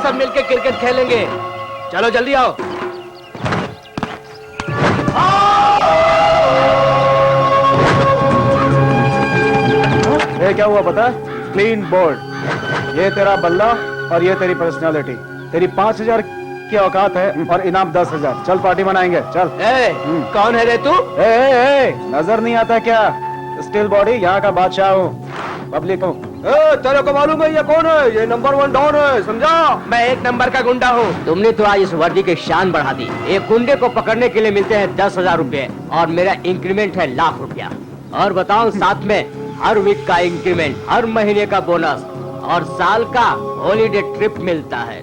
सब मिलके क्रिकेट खेलेंगे। चलो जल्दी आओ। ये क्या हुआ पता? Clean board. ये तेरा बल्ला और ये तेरी पर्सनालिटी। तेरी 5,000 की औकात है और इनाम 10,000। चल पार्टी मनाएंगे, चल। कौन है रे तू? नजर नहीं आता क्या? स्टील बॉडी, यहाँ का बादशाह हूँ, पब्लिक हूँ। तेरे को मालूम है ये कौन है? ये नंबर 1 डॉन है, समझा? मैं 1 नंबर का गुंडा हूँ। तुमने तो आज इस वर्दी की शान बढ़ा दी। एक गुंडे को पकड़ने के लिए मिलते हैं 10,000 रुपए और मेरा इंक्रीमेंट है ₹1,00,000। और बताओ, साथ में हर वीक का इंक्रीमेंट, हर महीने का बोनस और साल का हॉलीडे ट्रिप मिलता है।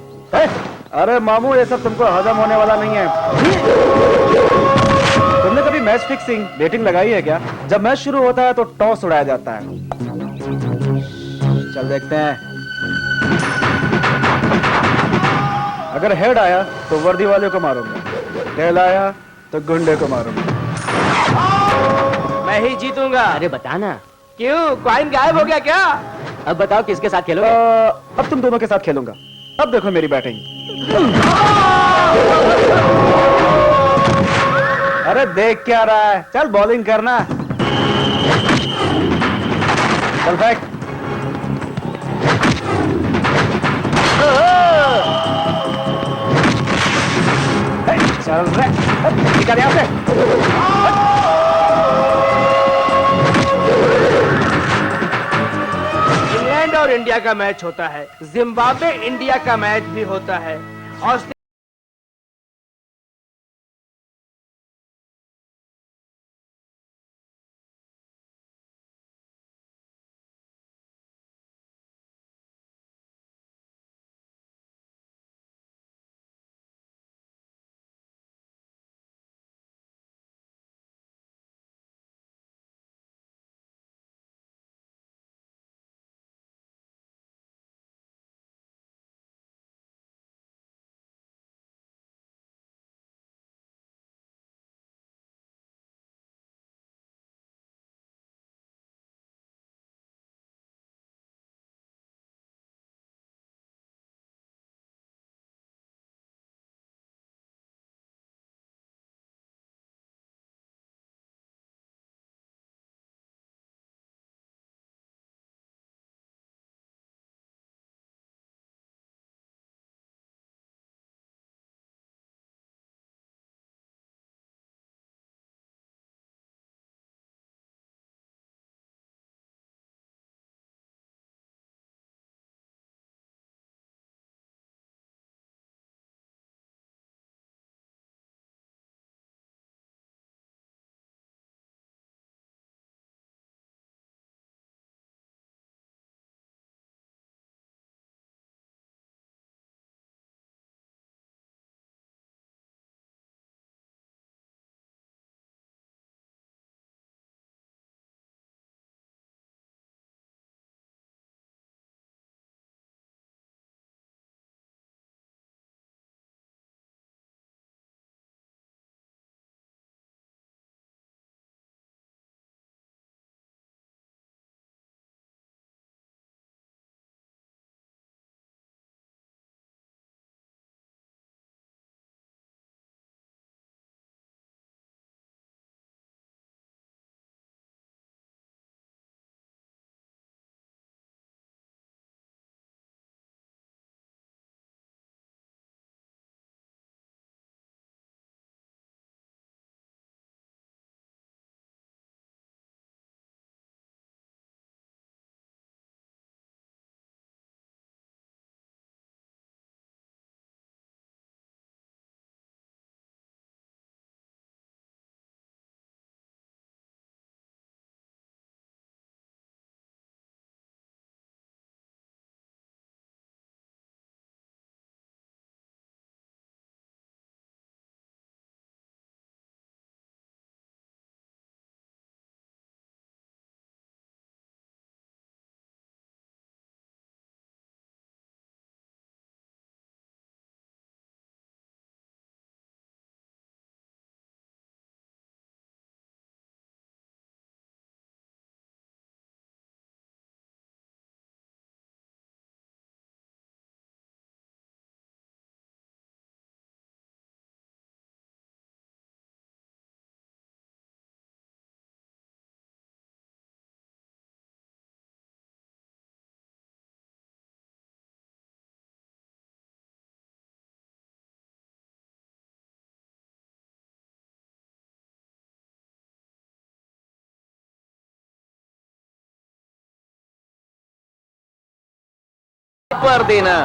अरे मामू, ये सब तुमको हजम होने वाला नहीं है। तुमने कभी मैच फिक्सिंग बेटिंग लगाई है क्या? जब मैच शुरू होता है तो टॉस उड़ाया जाता है। चल देखते हैं। अगर हेड आया तो वर्दी वाले को मारूंगा, टेल आया तो गुंडे को मारूंगा। मैं ही जीतूंगा। अरे बताना। क्यों, कॉइन गायब हो गया क्या? अब बताओ किसके साथ खेलोगे? अब तुम दोनों के साथ खेलूंगा। अब देखो मेरी बैटिंग। अरे देख क्या रहा है, चल बॉलिंग करना। चल बैक। चल रे, निकल यहाँ से। इंग्लैंड और इंडिया का मैच होता है, जिम्बाब्वे इंडिया का मैच भी होता है, ऑस्ट्रेलिया पर देना।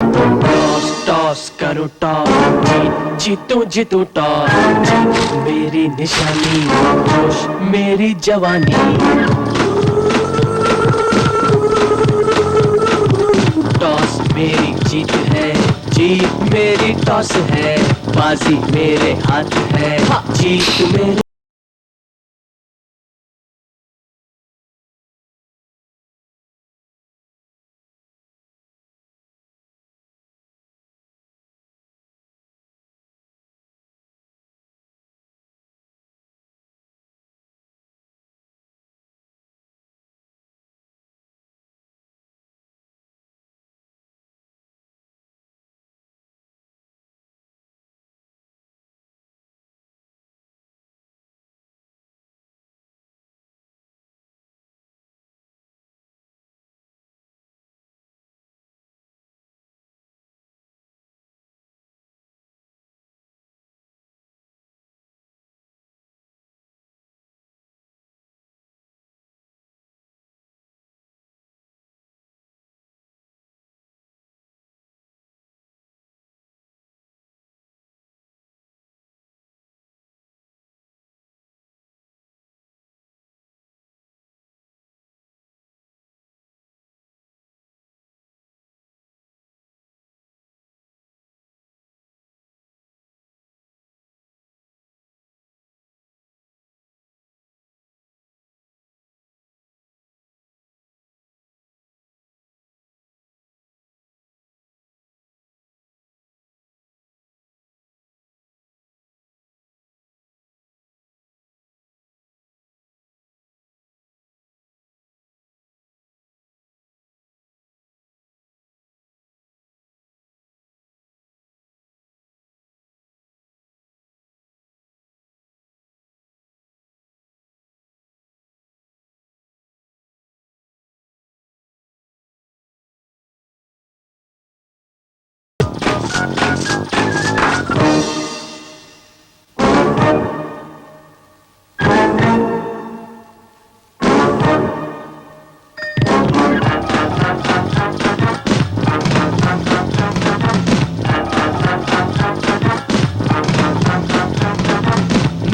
टॉस टॉस करो टॉस जीतो जीतो टॉस जीत मेरी निशानी जोश मेरी जवानी टॉस मेरी जीत है जीत मेरी टॉस है बाजी मेरे हाथ है जीत मेरी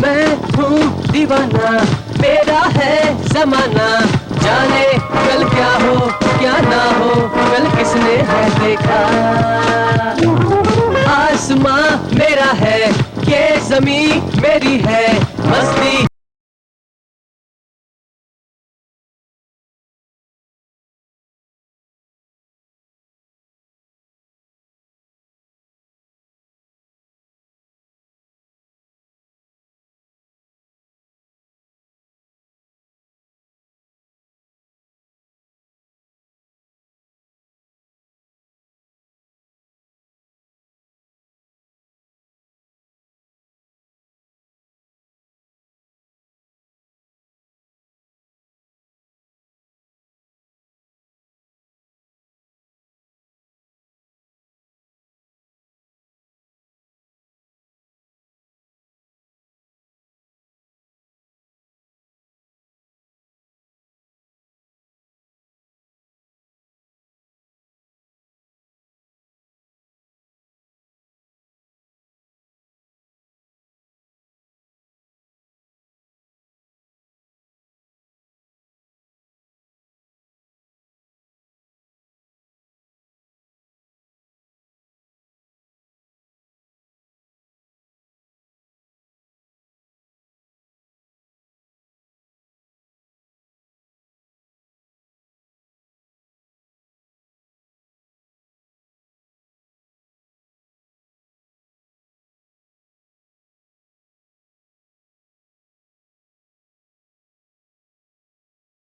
मैं हूँ दीवाना तेरा है जमाना, जाने कल क्या हो क्या ना हो, कल किसने है देखा। आसमां मेरा है, ये जमीन मेरी है, मस्ती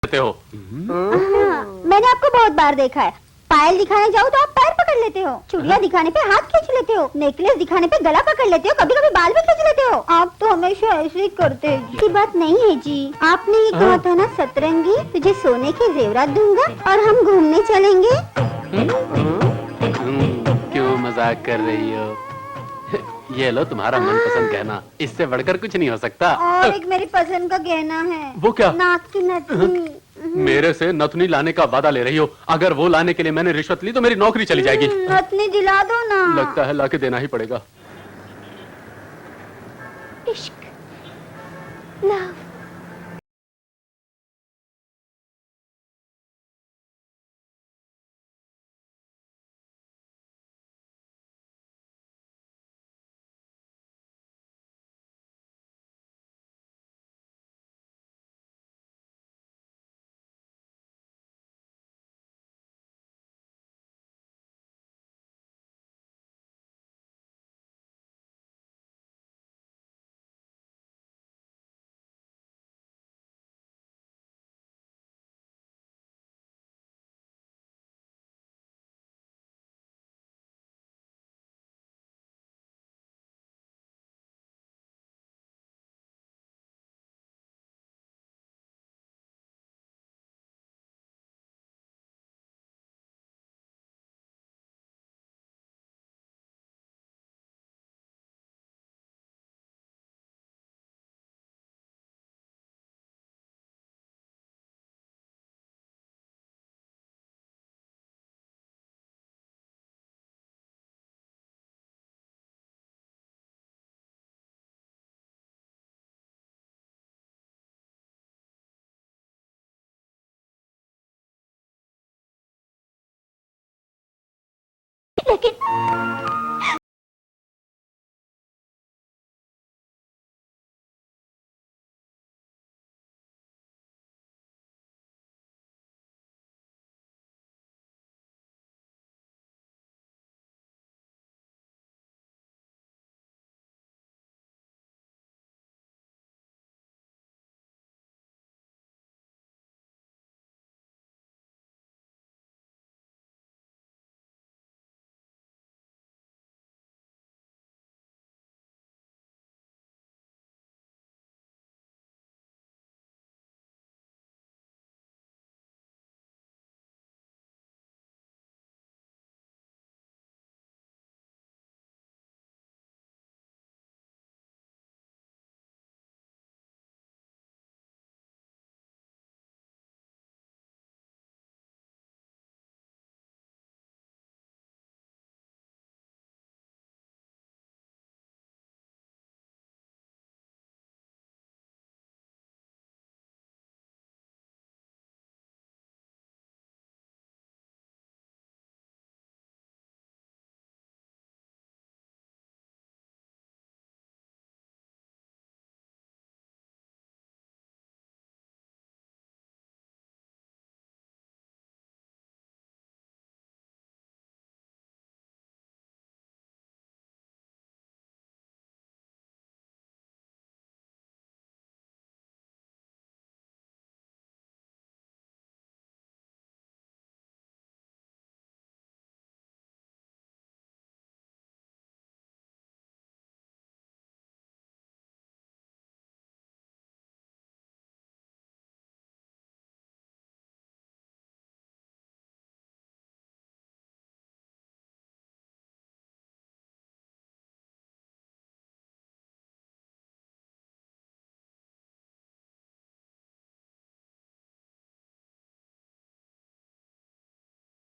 हो। मैंने आपको बहुत बार देखा है। पायल दिखाने जाओ तो आप पैर पकड़ लेते हो, चूड़ियाँ दिखाने पे हाथ खींच लेते हो, नेकलेस दिखाने पे गला पकड़ लेते हो, कभी कभी बाल भी खींच लेते हो। आप तो हमेशा ऐसे ही करते हैं। ऐसी बात नहीं है जी। आपने ये कहा था ना सतरंगी, तुझे सोने के जेवरात दूंगा और हम घूमने चलेंगे। क्यों मजाक कर रही हो? ये लो तुम्हारा मनपसंद गहना, इससे बढ़कर कुछ नहीं हो सकता। और एक मेरी पसंद का गहना है। वो क्या? नाक की नथनी। मेरे से नथनी लाने का वादा ले रही हो? अगर वो लाने के लिए मैंने रिश्वत ली तो मेरी नौकरी चली जाएगी। नथनी दिला दो ना। लगता है लाके देना ही पड़ेगा। इश्क, लव।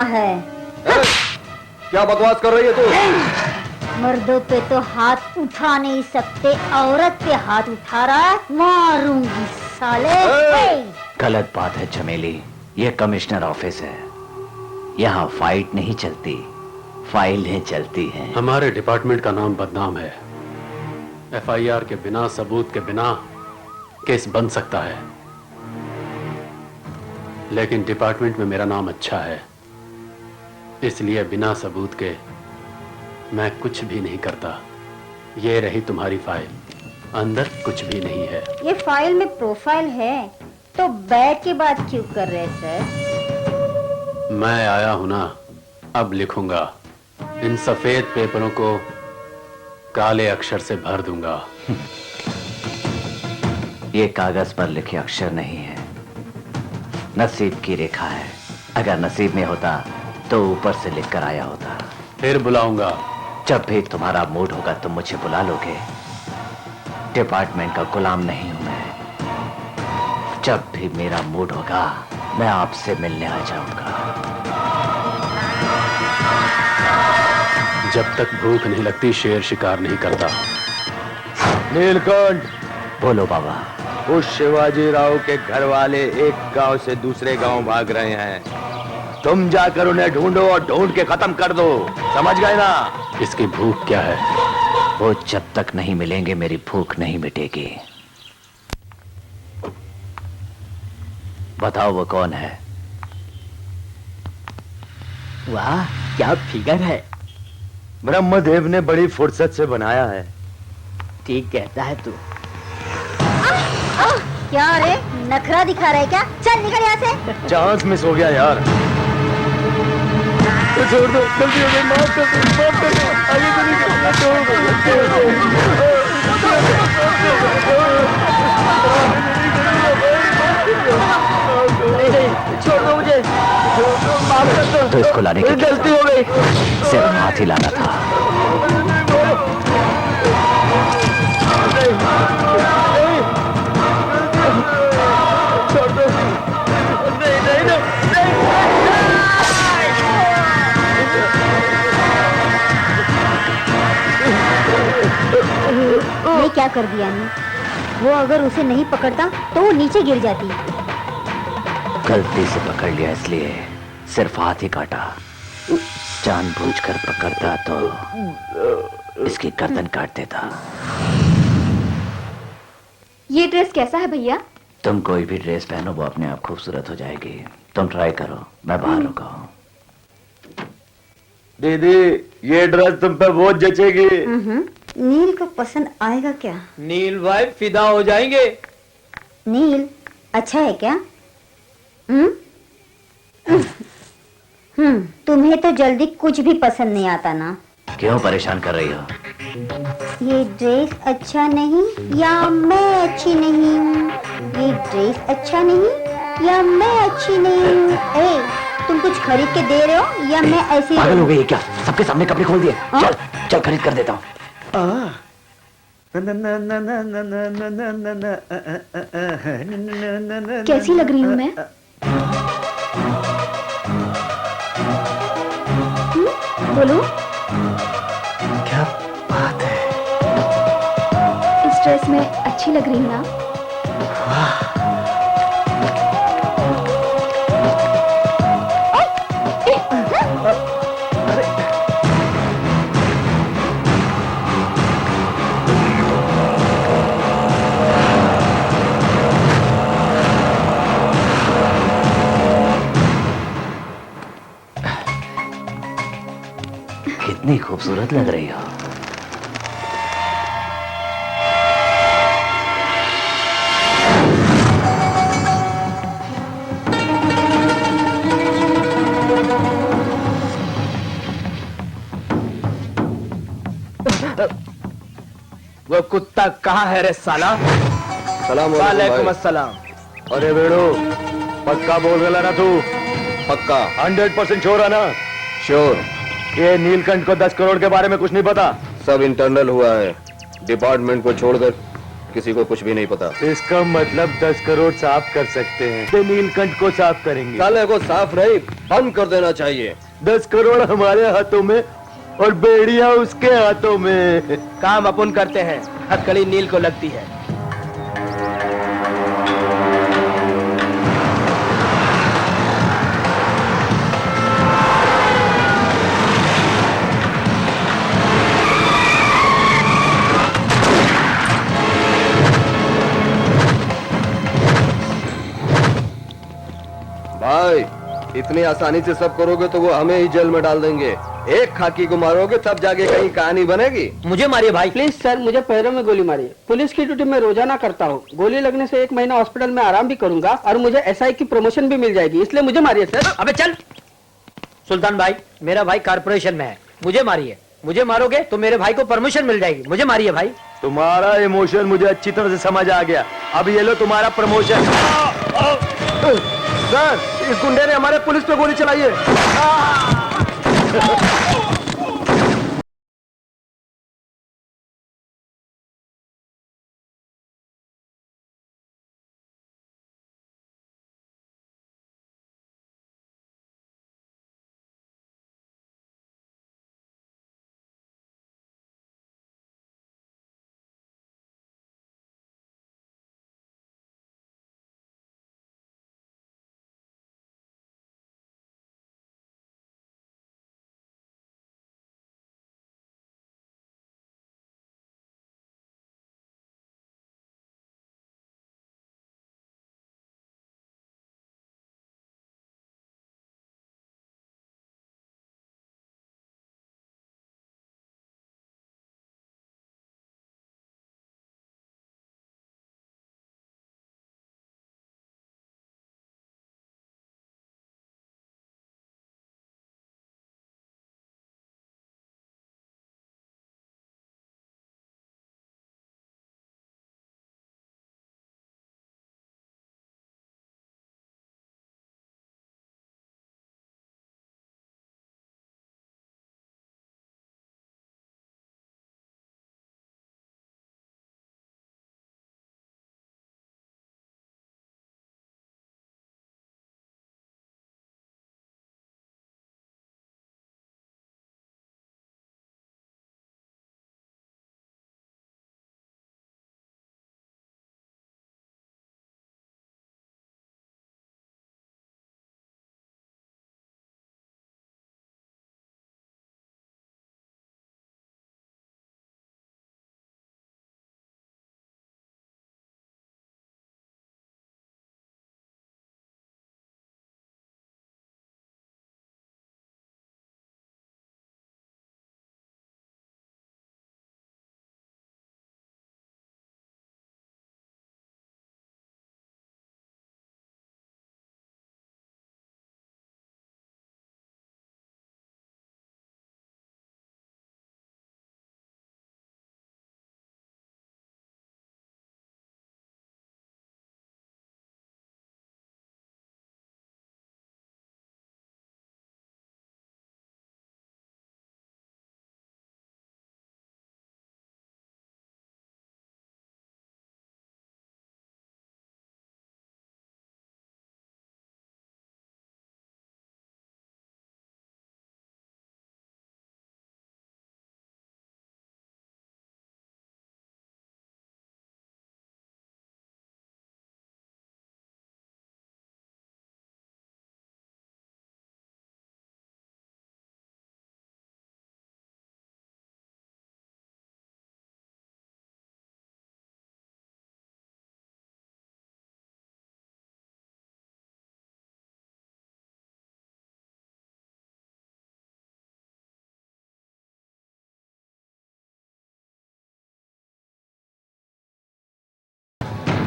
है। क्या बकवास कर रही है तू? मर्दों पे तो हाथ उठा नहीं सकते, औरत पे हाथ उठा रहा है, मारूंगी साले। गलत बात है चमेली, ये कमिश्नर ऑफिस है, यहाँ फाइट नहीं चलती, फाइलें चलती हैं। हमारे डिपार्टमेंट का नाम बदनाम है। एफआईआर के बिना, सबूत के बिना केस बन सकता है, लेकिन डिपार्टमेंट में मेरा नाम अच्छा है, इसलिए बिना सबूत के मैं कुछ भी नहीं करता। ये रही तुम्हारी फाइल, अंदर कुछ भी नहीं है। ये फाइल में प्रोफाइल है, तो बैग की बात क्यों कर रहे सर? मैं आया हूं ना, अब लिखूंगा। इन सफेद पेपरों को काले अक्षर से भर दूंगा। ये कागज पर लिखे अक्षर नहीं है, नसीब की रेखा है। अगर नसीब में होता तो ऊपर से लिखकर आया होता। फिर बुलाऊंगा। जब भी तुम्हारा मूड होगा तुम मुझे बुला लोगे। डिपार्टमेंट का गुलाम नहीं हूं मैं। जब भी मेरा मूड होगा मैं आपसे मिलने आ जाऊंगा। जब तक भूख नहीं लगती शेर शिकार नहीं करता। नीलकंठ, बोलो बाबा। उस शिवाजी राव के घर वाले एक गांव से दूसरे गांव भाग रहे हैं। तुम जाकर उन्हें ढूंढो और ढूंढ के खत्म कर दो, समझ गए ना? इसकी भूख क्या है? वो जब तक नहीं मिलेंगे मेरी भूख नहीं मिटेगी। बताओ वो कौन है? वाह क्या फिगर है। ब्रह्मदेव ने बड़ी फुर्सत से बनाया है। ठीक कहता है तू। क्या रे, नखरा दिखा रहा है क्या? चल निकल यहाँ से। चांस मिस हो गया यार। तो छोड़ दो, गलती हो गई, माफ कर दो, माफ कर दो। आगे तो नहीं, छोड़ दो, छोड़ दो। छोड़ दो मुझे, माफ कर दो। तो इसको लाने की गलती हो गई, सिर्फ हाथ ही लाना था। छोड़ दो। नहीं नहीं नहीं, ये क्या कर दिया ने? वो अगर उसे नहीं पकड़ता तो वो नीचे गिर जाती। गलती से पकड़ लिया इसलिए सिर्फ हाथ ही काटा। जानबूझकर पकड़ता तो इसकी गर्दन काट देता। ये ड्रेस कैसा है भैया? तुम कोई भी ड्रेस पहनो वो अपने आप खूबसूरत हो जाएगी। तुम ट्राई करो, मैं बाहर रुका हूँ। दीदी ये ड्रेस तुम पे बहुत जचेगी। नील को पसंद आएगा क्या? नील भाई फिदा हो जाएंगे। नील अच्छा है क्या? तुम्हें तो जल्दी कुछ भी पसंद नहीं आता ना। क्यों परेशान कर रही हो? ये ड्रेस अच्छा नहीं या मैं अच्छी नहीं हूँ? ये ड्रेस अच्छा नहीं या मैं अच्छी नहीं हूँ? तुम कुछ खरीद के दे रहे हो या मैं ऐसे पागल हो गई क्या? सबके सामने कपड़े खोल दिए। चल चल खरीद कर देता हूँ। कैसी लग रही हूँ मैं? बोलो। क्या बात है? इस ड्रेस में अच्छी लग रही हूँ ना? कितनी खूबसूरत लग रही हो। वो कुत्ता कहाँ है रे साला? सलाम वालेकुम अस्सलाम। अरे बेड़ो, पक्का बोल रहा ना तू? पक्का 100% श्योर है ना? श्योर। ये नीलकंठ को 10 करोड़ के बारे में कुछ नहीं पता? सब इंटरनल हुआ है, डिपार्टमेंट को छोड़ दे। किसी को कुछ भी नहीं पता। इसका मतलब 10 करोड़ साफ कर सकते हैं। ये नीलकंठ को साफ करेंगे। साले को साफ नहीं, बंद कर देना चाहिए। 10 करोड़ हमारे हाथों में और बेड़िया उसके हाथों में। काम अपन करते हैं, हथकड़ी नील को लगती है। भाई इतनी आसानी से सब करोगे तो वो हमें ही जेल में डाल देंगे। एक खाकी को मारोगे तब जाके कहीं कहानी बनेगी। मुझे मारिए भाई। प्लीज सर, मुझे पैरों में गोली मारिए। पुलिस की ड्यूटी मैं रोजाना करता हूँ। गोली लगने से 1 महीना हॉस्पिटल में आराम भी करूंगा और मुझे एसआई की प्रमोशन भी मिल जाएगी, इसलिए मुझे मारिए सर। अबे चल। सुल्तान भाई, मेरा भाई कारपोरेशन में है, मुझे मारिए। मुझे मारोगे तो मेरे भाई को परमिशन मिल जाएगी। मुझे मारिए भाई। तुम्हारा इमोशन मुझे अच्छी तरह से समझ आ गया। अब ये लो तुम्हारा प्रमोशन। सर, इस गुंडे ने हमारे पुलिस पे गोली चलाई है।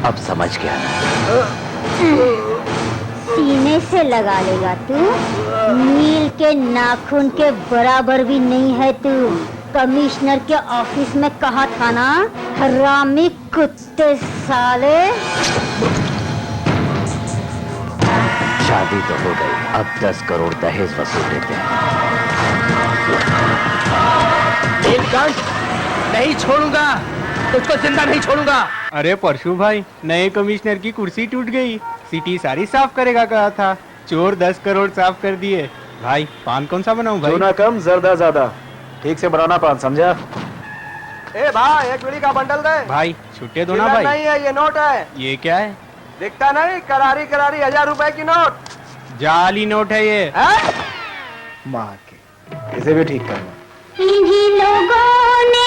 अब समझ गया सीने से लगा लेगा तू। नील के नाखून के बराबर भी नहीं है तू। कमिश्नर के ऑफिस में कहा था ना, हरामी कुत्ते साले। शादी तो हो गई, अब 10 करोड़ दहेज वसूल लेते हैं। नीलकंठ, नहीं छोड़ूंगा। तुझको जिंदा नहीं छोड़ूंगा। अरे परशु भाई, नए कमिश्नर की कुर्सी टूट गई, सिटी सारी साफ करेगा कहा था, चोर 10 करोड़ साफ कर दिए। भाई पान कौन सा बनाऊं भाई? चूना कम जर्दा ज्यादा, ठीक से बनाना पान, समझा? ए भाई, एक बीड़ी का बंडल दे। भाई छुट्टे दो ना चिल्लर भाई। नहीं है, ये नोट है। ये क्या है? दिखता नहीं, करारी करारी 1000 रुपए की नोट। जाली नोट है ये। माँ के, इसे भी ठीक करना। इन्हीं लोगों ने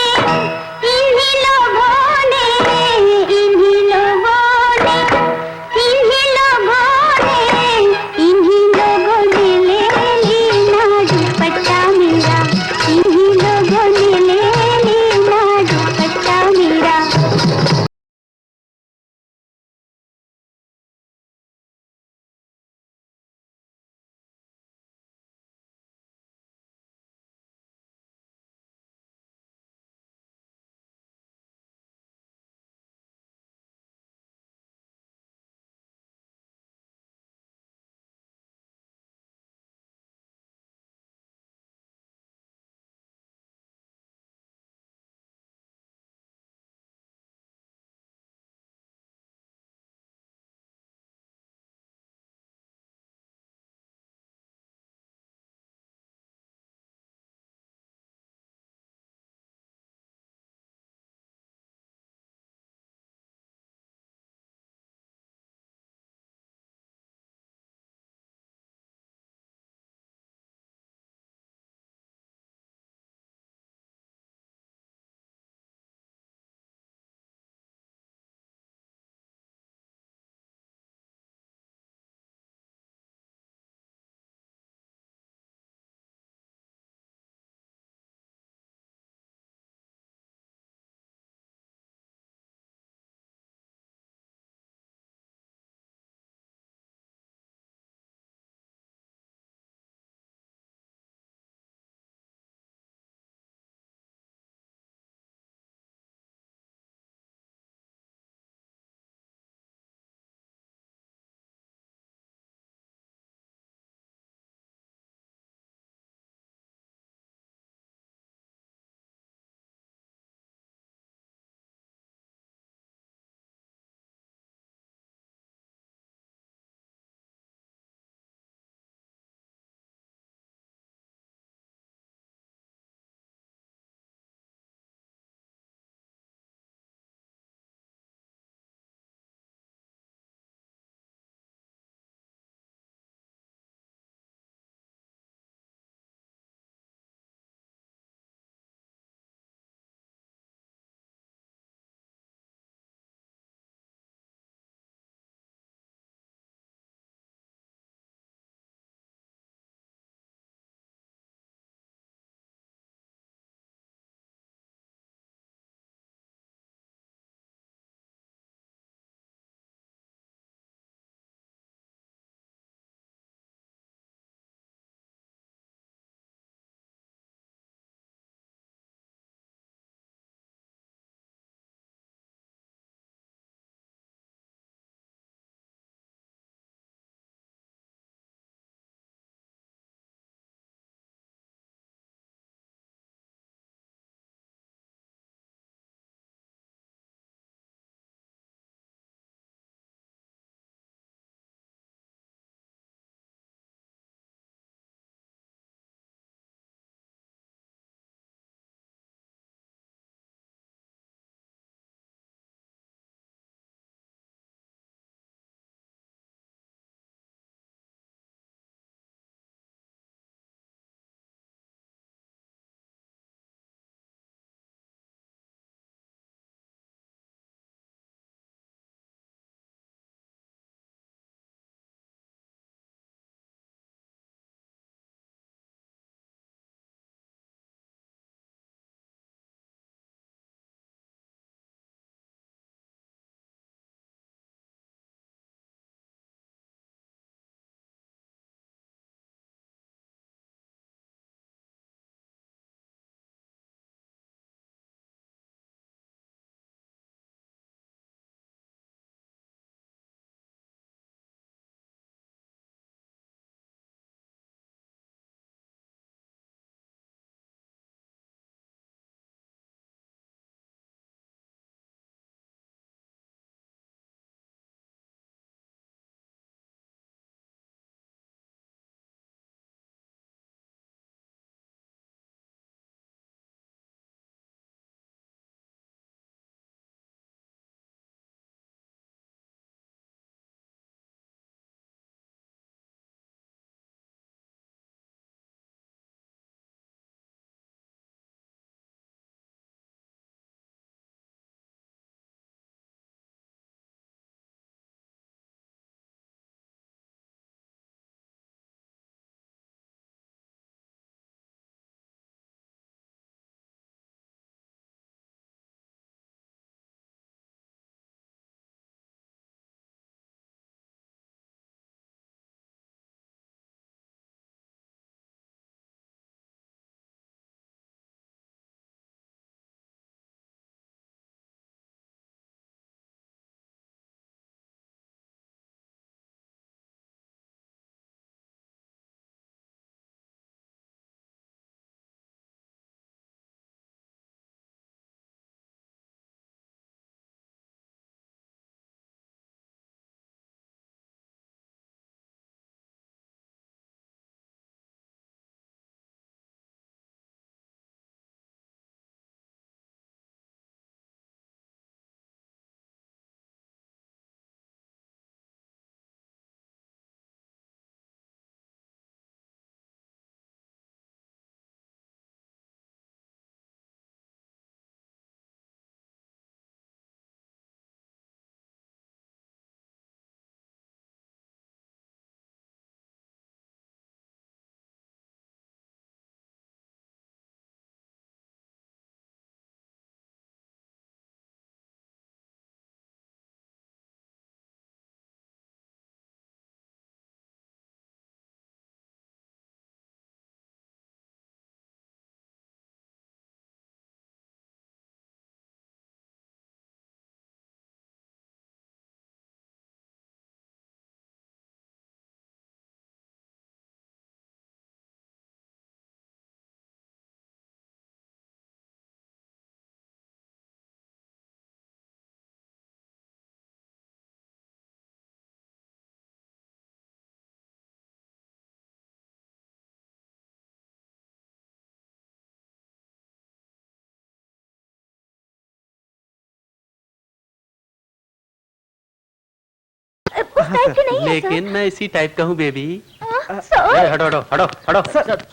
उस टाइप के नहीं है लेकिन मैं इसी टाइप का हूँ बेबी। सर। हटो हटो हटो हटो।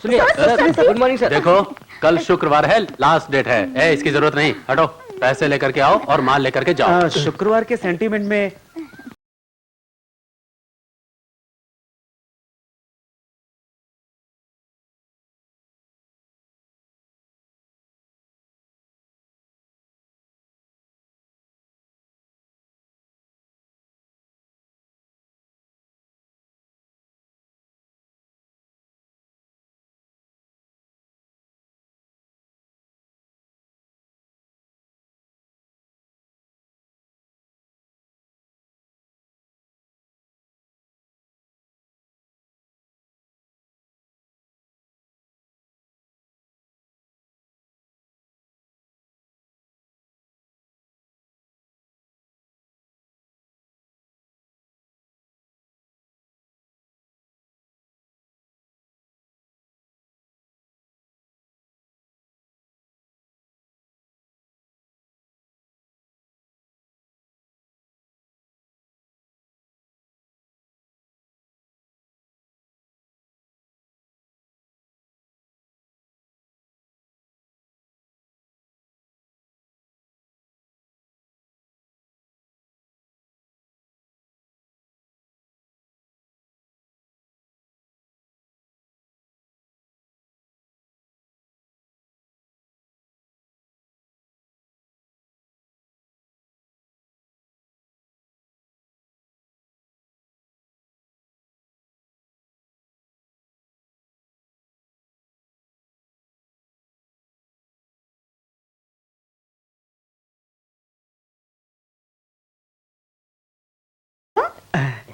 सुनिए गुड मॉर्निंग सर। देखो कल शुक्रवार है, लास्ट डेट है। इसकी जरूरत नहीं, हटो। पैसे लेकर के आओ और माल लेकर के जाओ। शुक्रवार के सेंटीमेंट में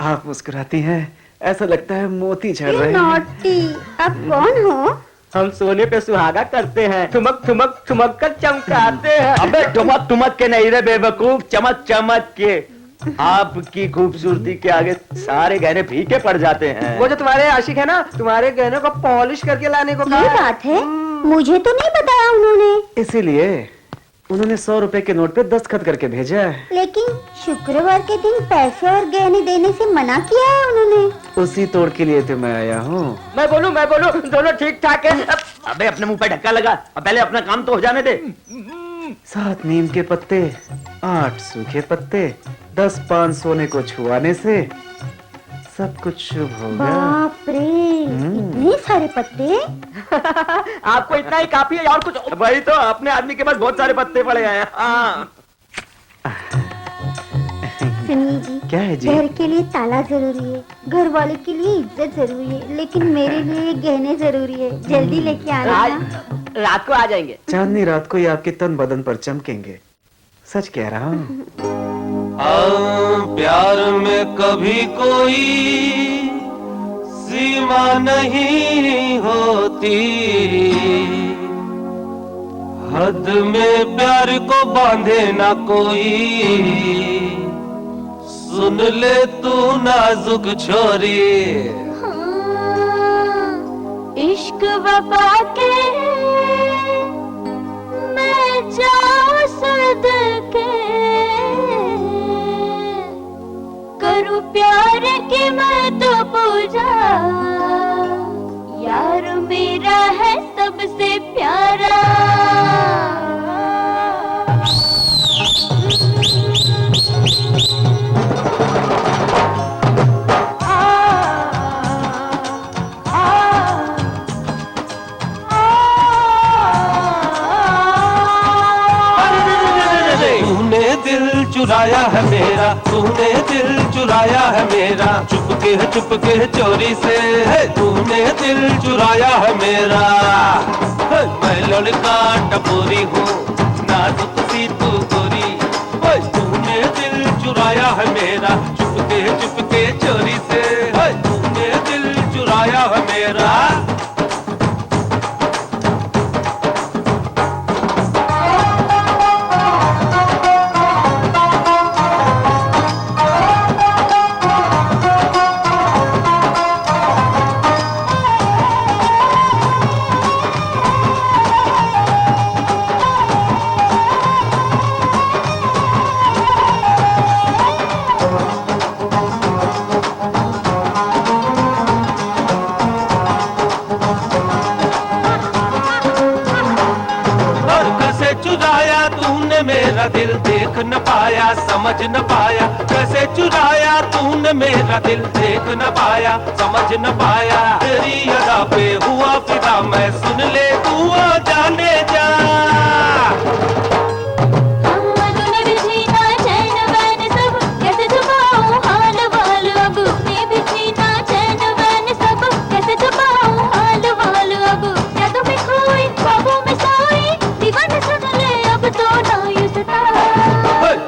आप मुस्कुराती हैं, ऐसा लगता है मोती झड़ रहे हैं। नॉटी, आप कौन हो? हम सोने पे सुहागा करते हैं, ठुमक ठुमक ठुमक कर चमकाते हैं। अबे ठुमक ठुमक के नहीं रे बेवकूफ, चमक चमक के। आपकी खूबसूरती के आगे सारे गहने फीके पड़ जाते हैं। वो जो तुम्हारे आशिक है ना, तुम्हारे गहनों को पॉलिश करके लाने को ये बात है, मुझे तो नहीं बताया उन्होंने। इसीलिए उन्होंने 100 रुपए के नोट पे दस्तखत करके भेजा है। लेकिन शुक्रवार के दिन पैसे और गहने देने से मना किया है उन्होंने। उसी तोड़ के लिए तो मैं आया हूँ। मैं बोलूं दोनों ठीक ठाक है। अबे अपने मुंह पे ढक्का लगा, अब पहले अपना काम तो हो जाने दे। 7 नीम के पत्ते, 8 सूखे पत्ते, 10 पान सोने को छुआने से सब कुछ शुभ होगा। बाप रे, इतने सारे पत्ते। आपको इतना ही काफी है, और कुछ? वही तो, अपने आदमी के पास बहुत सारे पत्ते पड़े हैं। हाँ। सुनिए जी, क्या है जी? घर के लिए ताला जरूरी है, घर वाले के लिए इज्जत जरूरी है, लेकिन मेरे लिए गहने जरूरी है। जल्दी लेके आना। आज रात को आ जाएंगे। चांदनी रात को ही आपके तन बदन पर चमकेंगे, सच कह रहा हूँ। प्यार में कभी कोई सीमा नहीं होती, हद में प्यार को बांधे ना कोई, सुन ले तू नाजुक छोरी। इश्क वफा के मैं जाऊं सदके, करूं प्यार की मैं तो पूजा, यार मेरा है सबसे प्यारा। चुराया है मेरा, तूने दिल चुराया है मेरा, चुपके चोरी से है तूने दिल चुराया है मेरा। मैं लड़का टपोरी हूँ, नाजुक सी तू गोरी, तूने दिल चुराया है मेरा, चुपके चोरी से है तूने दिल चुराया है मेरा। चुराया तूने मेरा दिल, देख न पाया समझ न पाया, कैसे चुराया तूने मेरा दिल, देख न पाया समझ न पाया। तेरी अदा पे हुआ फिदा मैं, सुन ले तू आ जाने जा।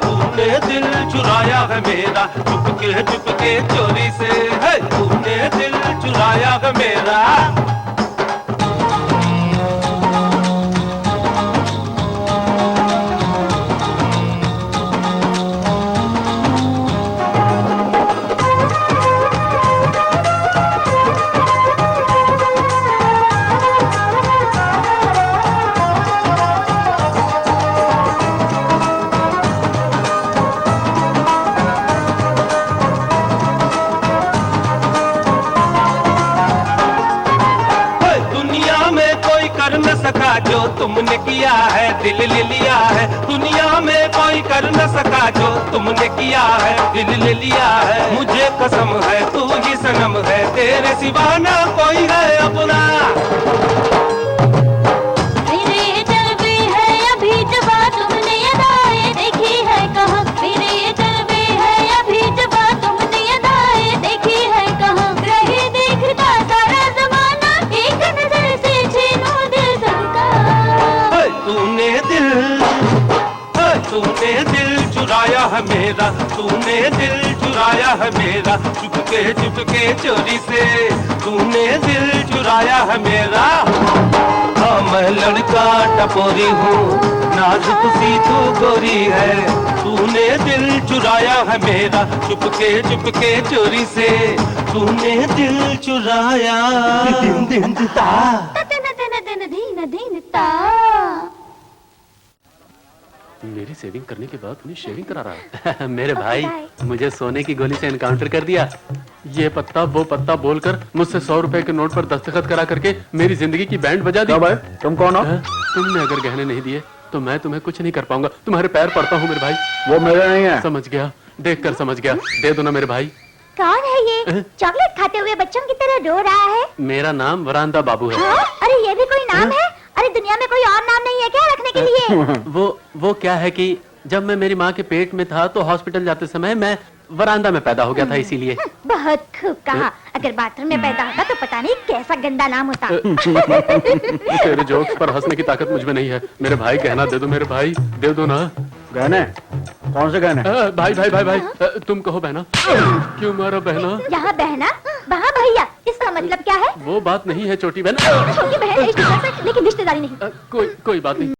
तूने दिल चुराया है मेरा, चुपके चोरी से है, तूने दिल चुराया है मेरा। कर न सका जो तुमने किया है, दिल ले लिया है। दुनिया में कोई कर न सका जो तुमने किया है, दिल ले लिया है। मुझे कसम है तू ही सनम है, तेरे सिवा ना कोई है अपना। तूने दिल चुराया है मेरा, तूने दिल चुराया है मेरा, चुपके चोरी से तूने दिल चुराया है मेरा। हाँ मैं लड़का टपोरी हूँ, नाजुक सी तू गोरी है, तूने दिल चुराया है मेरा, चुपके चोरी से तूने दिल चुराया। दिन दिन ता मेरी सेविंग करने के बाद उन्हें शेविंग करा रहा है। मेरे भाई मुझे सोने की गोली से एनकाउंटर कर दिया। ये पत्ता वो पत्ता बोलकर मुझसे 100 रुपए के नोट पर दस्तखत करा करके मेरी जिंदगी की बैंड बजा दी। भाई तुम कौन हो? तुमने अगर गहने नहीं दिए तो मैं तुम्हें कुछ नहीं कर पाऊंगा। तुम्हारे पैर पड़ता हूँ मेरे भाई। वो मेरा नहीं है। समझ गया, देख कर समझ गया। दे दो ना मेरे भाई। कौन है ये? चॉकलेट खाते हुए बच्चों की तरह रो रहा है। मेरा नाम वरांदा बाबू है। हाँ? अरे ये भी कोई नाम है? अरे दुनिया में कोई और नाम नहीं है क्या रखने के लिए? वो क्या है कि जब मैं मेरी माँ के पेट में था तो हॉस्पिटल जाते समय मैं वरांदा में पैदा हो गया था, इसीलिए। बहुत खूब कहा। अगर बाथरूम में पैदा होता तो पता नहीं कैसा गंदा नाम होता। तेरे जोक्स पर हंसने की ताकत मुझ में नहीं है। मेरे भाई गहना दे दो, मेरे भाई दे दो ना। गहने? कौन से गहने? भाई भाई भाई भाई तुम कहो बहना। क्यों मारा बहना? यहाँ बहना वहाँ भैया, इसका मतलब क्या है? वो बात नहीं है छोटी बहन। छोटी बहन रिश्ते कर सकते, लेकिन रिश्तेदारी नहीं। कोई बात नहीं।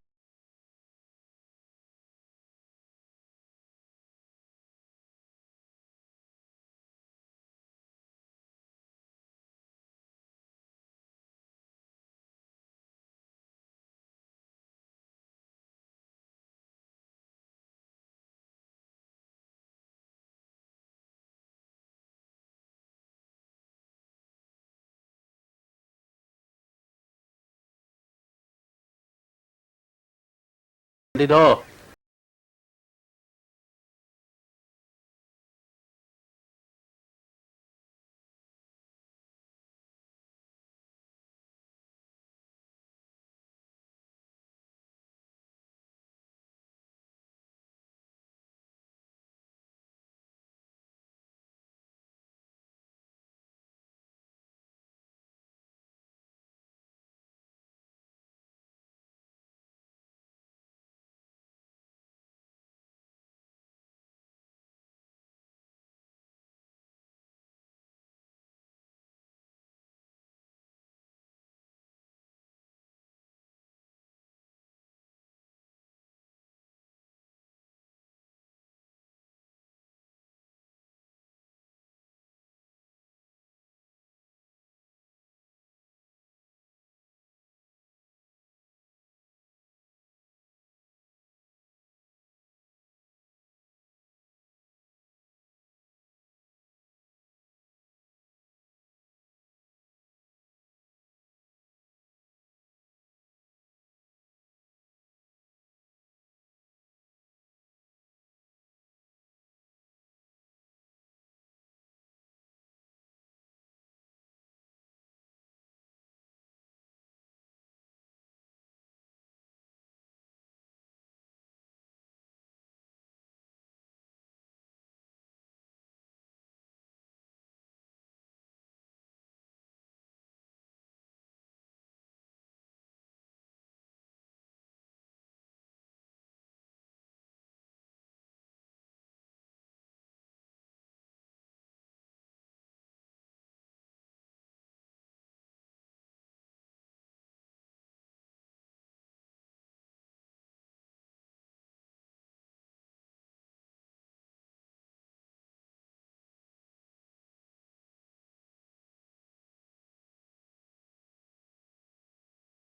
दे दो।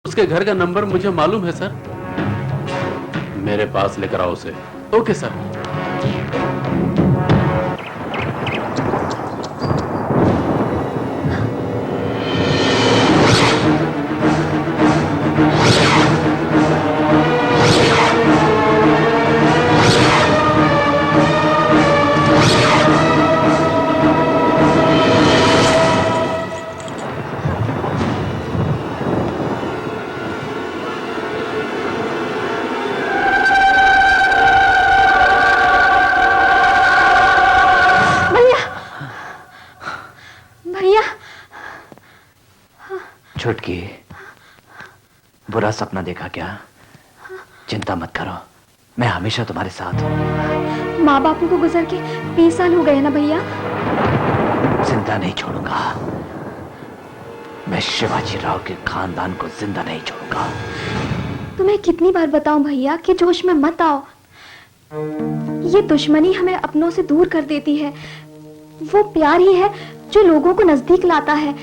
उसके घर का नंबर मुझे मालूम है सर। मेरे पास लेकर आओ उसे। Okay sir. भैया छुटकी, बुरा सपना देखा क्या? चिंता मत करो, मैं हमेशा तुम्हारे साथ हूं। माँ बापू को गुजर के 20 साल हो गए ना भैया। जिंदा नहीं छोड़ूंगा मैं, शिवाजी राव के खानदान को जिंदा नहीं छोड़ूंगा। तुम्हें कितनी बार बताऊं भैया कि जोश में मत आओ। ये दुश्मनी हमें अपनों से दूर कर देती है। वो प्यार ही है जो लोगों को नजदीक लाता है।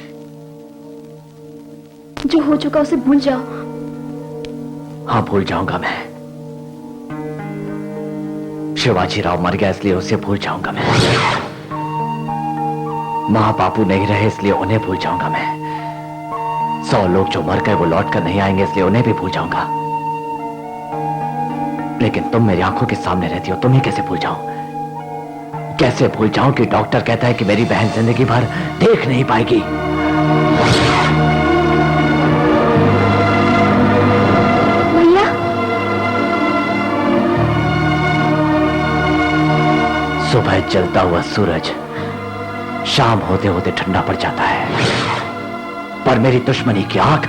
जो हो चुका उसे भूल जाओ। हाँ, भूल जाऊंगा मैं। शिवाजी राव मर गया इसलिए उसे भूल जाऊंगा मैं। माँ बापू नहीं रहे इसलिए उन्हें भूल जाऊंगा मैं। 100 लोग जो मर गए वो लौट कर नहीं आएंगे इसलिए उन्हें भी भूल जाऊंगा। लेकिन तुम मेरी आंखों के सामने रहती हो, तुम्हें कैसे भूल जाऊं? कैसे भूल जाऊं कि डॉक्टर कहता है कि मेरी बहन जिंदगी भर देख नहीं पाएगी। भैया सुबह जलता हुआ सूरज शाम होते होते ठंडा पड़ जाता है, पर मेरी दुश्मनी की आग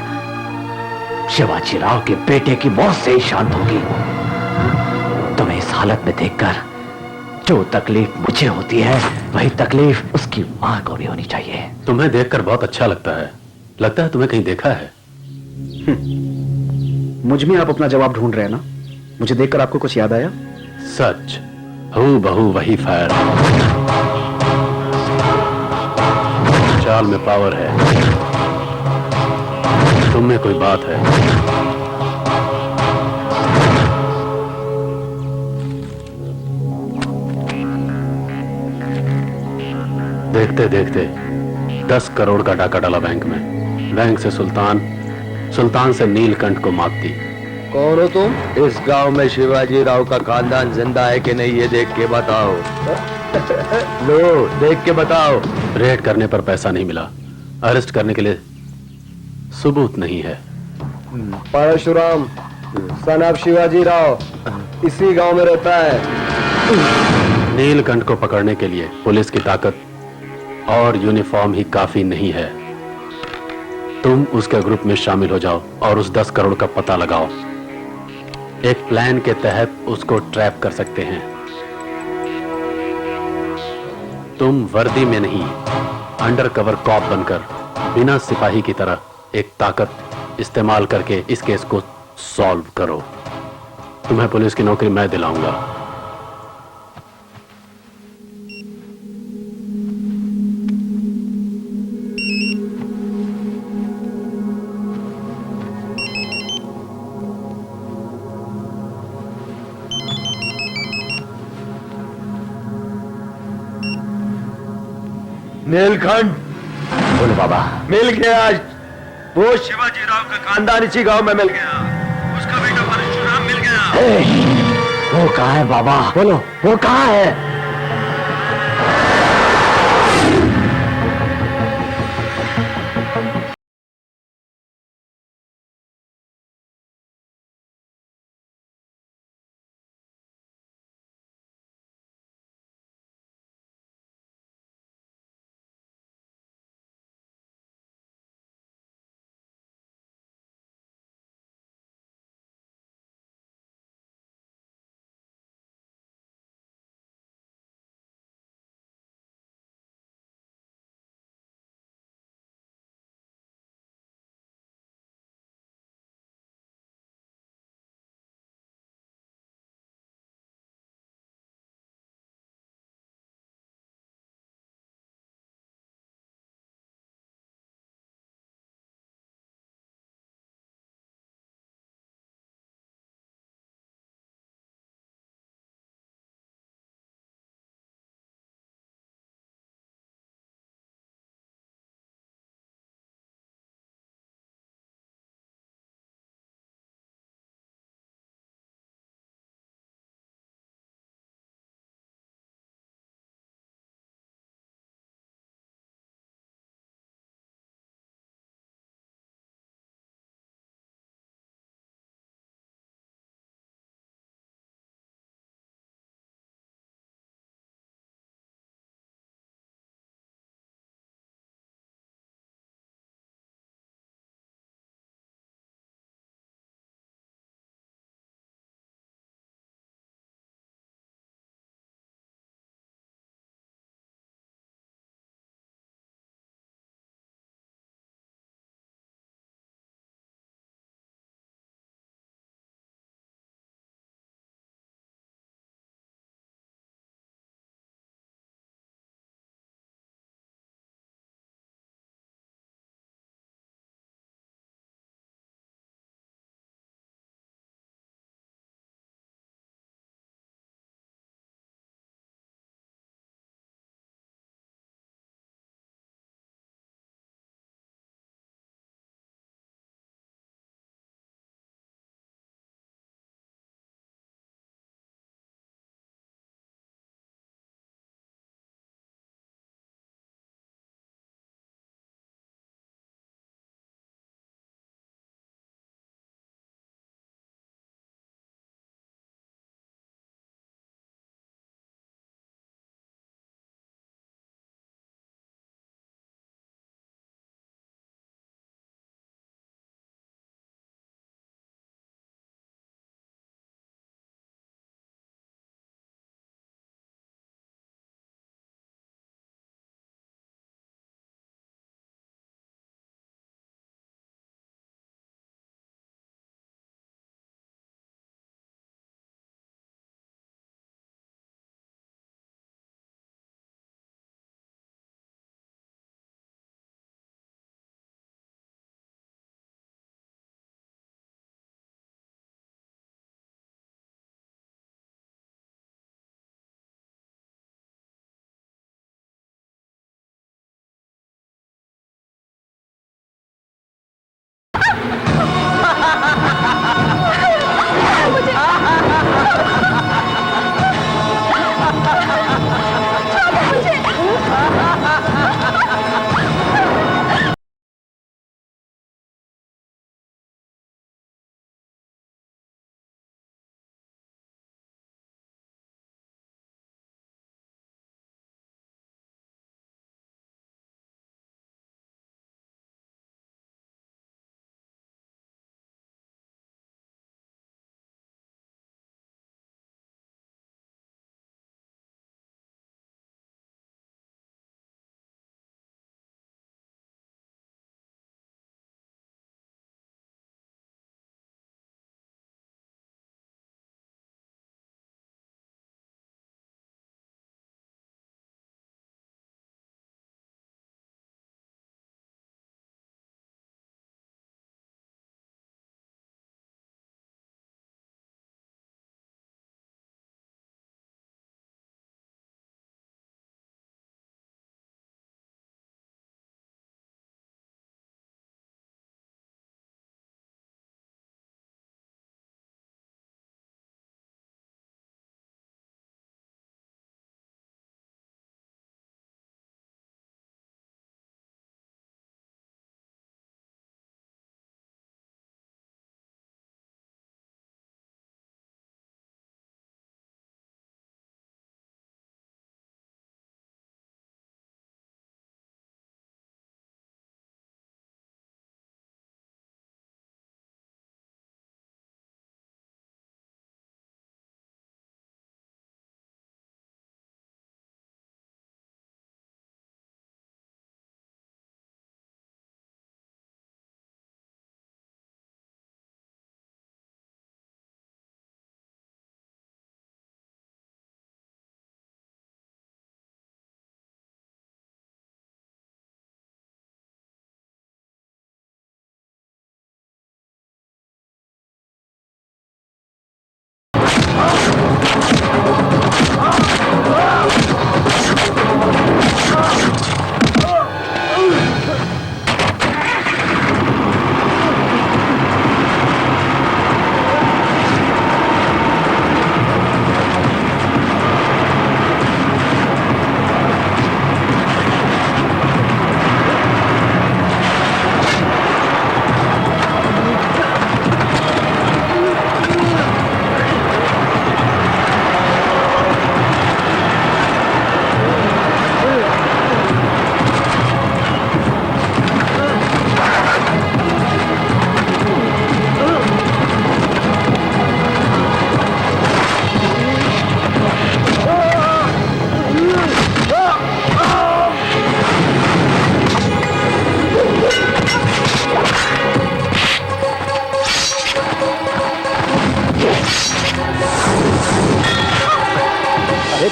शिवाजी राव के बेटे की मौत से ही शांत होगी। तुम्हें इस हालत में देखकर जो तकलीफ मुझे होती है वही तकलीफ उसकी मां को भी होनी चाहिए। तुम्हें देखकर बहुत अच्छा लगता है तुम्हें कहीं देखा है। मुझ में आप अपना जवाब ढूंढ रहे हैं ना? मुझे देखकर आपको कुछ याद आया? सच, हूबहू वही फायर। चाल में पावर है, तुम में कोई बात है। देखते देखते 10 करोड़ का डाका डाला बैंक में। बैंक से सुल्तान से नीलकंठ को मात दी। कौन हो तुम? इस गांव में शिवाजी राव का खानदान जिंदा है कि नहीं ये देख के बताओ। लो, देख के बताओ। रेड करने पर पैसा नहीं मिला, अरेस्ट करने के लिए सबूत नहीं है। परशुराम सन ऑफ शिवाजी राव इसी गांव में रहता है। नीलकंठ को पकड़ने के लिए पुलिस की ताकत और यूनिफॉर्म ही काफी नहीं है। तुम उसके ग्रुप में शामिल हो जाओ और उस 10 करोड़ का पता लगाओ। एक प्लान के तहत उसको ट्रैप कर सकते हैं। तुम वर्दी में नहीं, अंडरकवर कॉप बनकर बिना सिपाही की तरह एक ताकत इस्तेमाल करके इस केस को सॉल्व करो। तुम्हें पुलिस की नौकरी मैं दिलाऊंगा। नीलकंठ, बोलो बाबा। मिल गया आज। वो शिवाजी राव का खानदान इसी गांव में मिल गया। उसका बेटा परशुराम मिल गया। वो कहाँ है बाबा? बोलो, वो कहाँ है?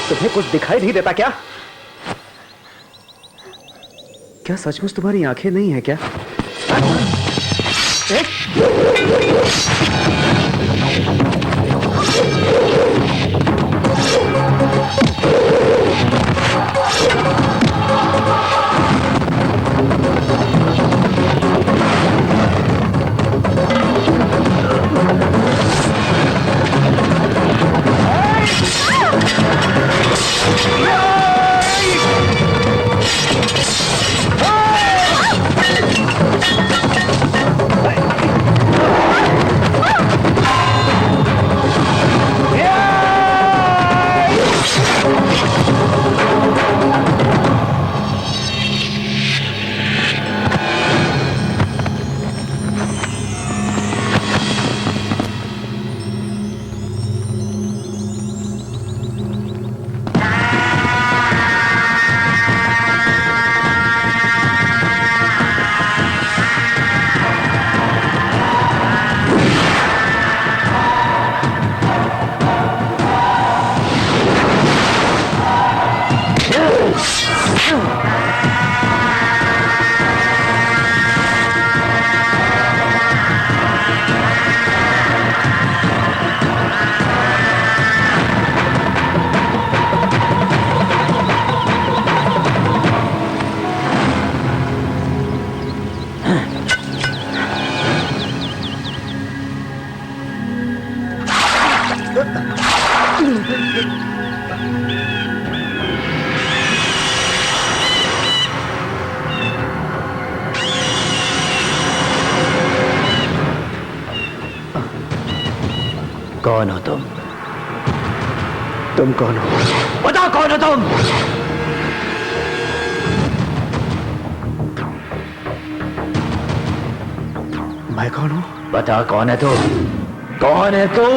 तुम्हें कुछ दिखाई नहीं देता क्या? क्या सचमुच तुम्हारी आंखें नहीं है क्या? कौन हो तुम? तुम कौन हो? बताओ कौन हो तुम? मैं कौन हूं? बता कौन है तू? कौन है तू?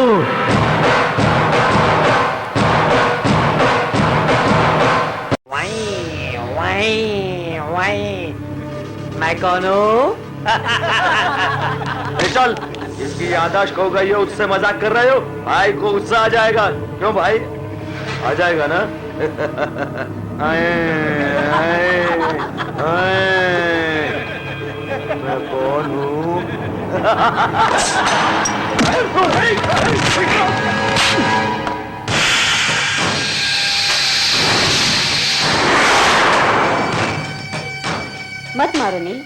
मैं कौन हूँ? चल, इसकी याददाश्त खो गई हो, उससे मजाक कर रहे हो? भाई को गुस्सा आ जाएगा। क्यों भाई? आ जाएगा ना? आए, आए, आए। मैं कौन हूँ? मत मारो नहीं।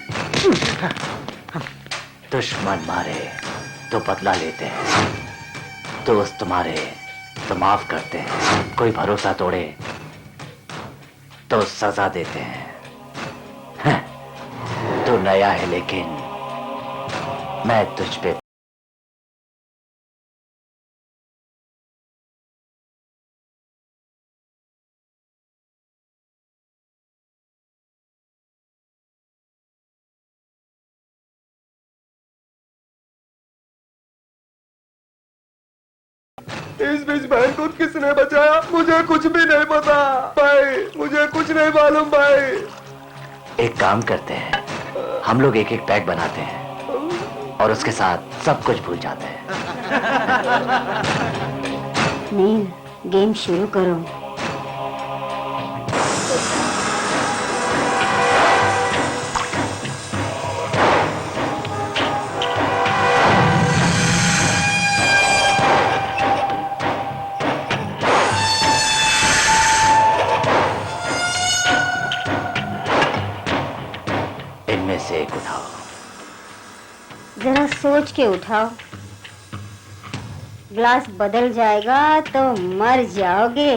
दुश्मन मारे तो बदला लेते हैं, दोस्त मारे तो माफ करते हैं, कोई भरोसा तोड़े तो सजा देते हैं। तू नया है लेकिन मैं तुझ पे इस बीच बहन को किसने बचाया? मुझे कुछ भी नहीं पता भाई, मुझे कुछ नहीं मालूम भाई। एक काम करते हैं, हम लोग एक एक पैक बनाते हैं और उसके साथ सब कुछ भूल जाते हैं। नील, गेम शुरू करो। इनमें से एक उठाओ। जरा सोच के उठाओ, ग्लास बदल जाएगा तो मर जाओगे।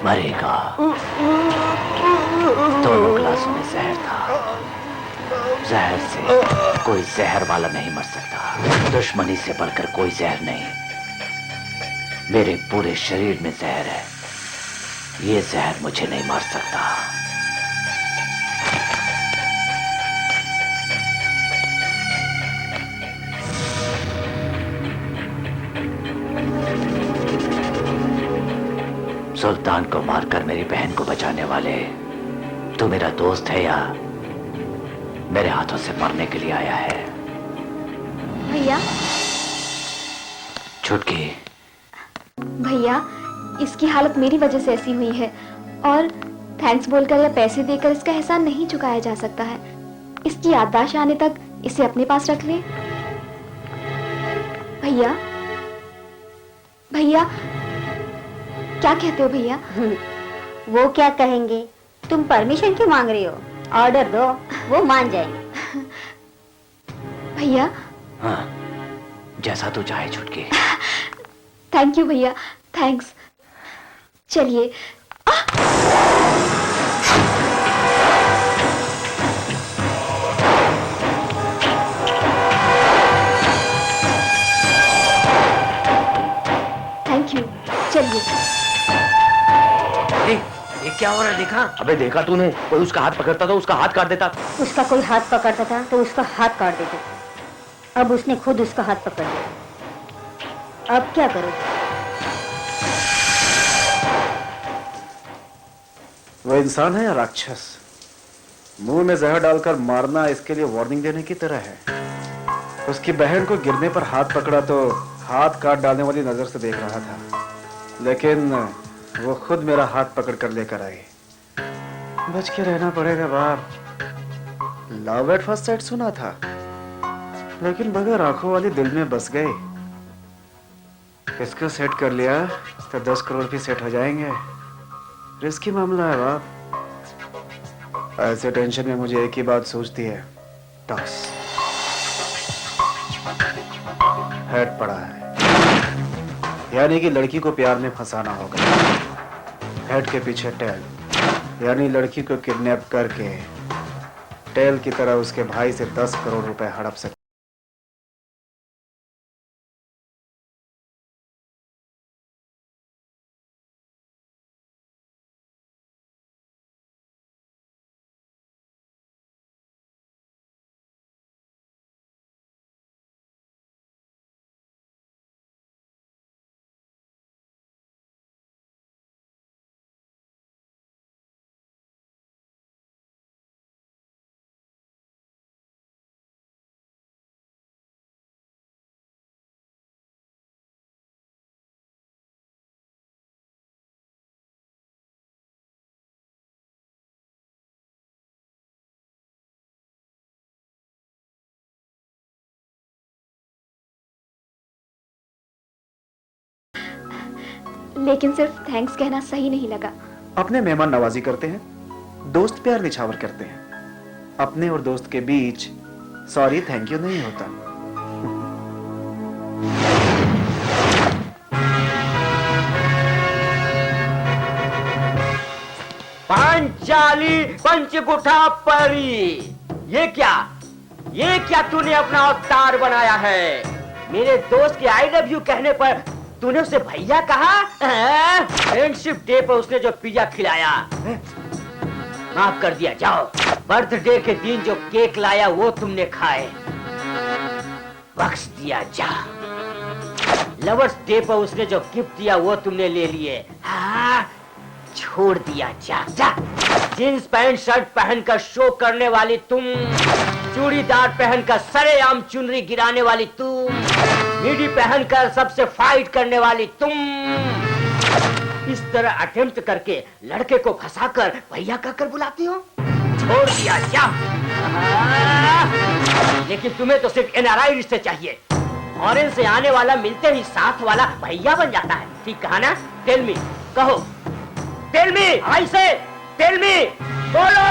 मरेगा। दोनों ग्लासों में जहर था। जहर से कोई जहर वाला नहीं मर सकता। दुश्मनी से बढ़कर कोई जहर नहीं। मेरे पूरे शरीर में जहर है, ये जहर मुझे नहीं मार सकता। सुल्तान को मारकर मेरी बहन को बचाने वाले तू मेरा दोस्त है या मेरे हाथों से मरने के लिए आया है? भैया छुटकी, भैया इसकी हालत मेरी वजह से ऐसी हुई है और थैंक्स बोलकर या पैसे देकर इसका एहसान नहीं चुकाया जा सकता है। इसकी याददाश्त आने तक इसे अपने पास रख ले। भैया भैया क्या कहते हो भैया? वो क्या कहेंगे? तुम परमिशन क्यों मांग रही हो? ऑर्डर दो, वो मान जाएंगे। भैया हाँ, जैसा तू चाहे छुटकी। थैंक यू भैया, थैंक्स। चलिए। थैंक यू, चलिए। ये क्या हो रहा है? देखा? अबे देखा तूने? कोई उसका हाथ पकड़ता तो उसका हाथ काट देता। उसका कोई हाथ पकड़ता था तो उसका हाथ काट देते। अब उसने खुद उसका हाथ पकड़ लिया। अब क्या करो? वो इंसान है या राक्षस? मुंह में जहर डालकर मारना इसके लिए वार्निंग देने की तरह है। उसकी बहन को गिरने पर हाथ पकड़ा तो हाथ काट डालने वाली नजर से देख रहा था, लेकिन वो खुद मेरा हाथ पकड़ कर लेकर आई। बच के रहना पड़ेगा बाप। लव एट फर्स्ट साइट सुना था, लेकिन बगैर आंखों वाली दिल में बस गई। इसको सेट कर लिया तो 10 करोड़ भी सेट हो जाएंगे। रिस्की मामला है बाप। ऐसे टेंशन में मुझे एक ही बात सूझती है, टॉस। हेड पड़ा है, यानी कि लड़की को प्यार में फंसाना होगा। हेड के पीछे टेल, यानी लड़की को किडनैप करके टेल की तरह उसके भाई से 10 करोड़ रुपए हड़प सकते। लेकिन सिर्फ थैंक्स कहना सही नहीं लगा। अपने मेहमान नवाजी करते हैं, दोस्त प्यार निछावर करते हैं। अपने और दोस्त के बीच सॉरी थैंक यू नहीं होता। पांचाली पंचकुठा परी, ये क्या तूने अपना अवतार बनाया है? मेरे दोस्त के आई लव यू कहने पर तूने उसे भैया कहा? फ्रेंडशिप डे पर उसने जो पिज्जा खिलाया माफ कर दिया, जाओ। बर्थडे के दिन जो केक लाया वो तुमने खाए, बख्श दिया, जा। लवर्स डे पर उसने जो गिफ्ट दिया वो तुमने ले लिए, हाँ, छोड़ दिया, जा। जींस पैंट शर्ट पहनकर शो करने वाली तुम, चूड़ीदार पहनकर सरेआम चुनरी गिराने वाली तुम, मिडी पहनकर सबसे फाइट करने वाली तुम, इस तरह अटेम्प्ट करके लड़के को फंसाकर भैया कहकर बुलाती हो, छोड़ दिया, जा। लेकिन तुम्हें तो सिर्फ एनआरआई रिश्ते चाहिए। फॉरेन से आने वाला मिलते ही साथ वाला भैया बन जाता है, ठीक कहा ना? टेल मी, कहो, टेल मी, आई से टेल मी, बोलो।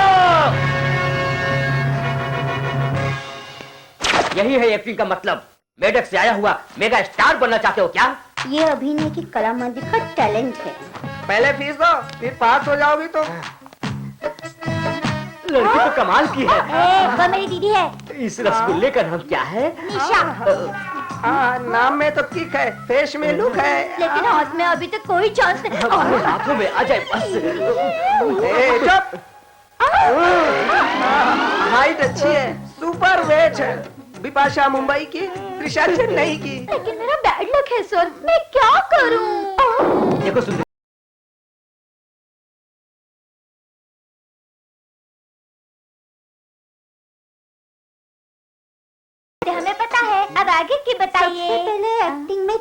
यही है एक्टिंग का मतलब। मेडक से आया हुआ मेगा स्टार बनना चाहते हो क्या? ये अभिनय की कला मंदिर का टैलेंट है। पहले फीस दो, फिर पास हो जाओगी तो। लड़की तो कमाल की है। वो मेरी दीदी है। इस रसगुल्ले का नाम क्या है? निशा। हाँ, नाम में तो किक है, फेस में लुक है। लेकिन हाथ में अभी तक कोई चांस नहीं। हमारे हाथों में आ जाए बस। चुप। हाइट अच्छी है, सुपर वेट है। बिपाशा मुंबई की, त्रिशा चेन्नई की। लेकिन मेरा बैड लक है सर, मैं क्या करूं? देखो सुंदर आगे की बताइए। सबसे पहले एक्टिंग में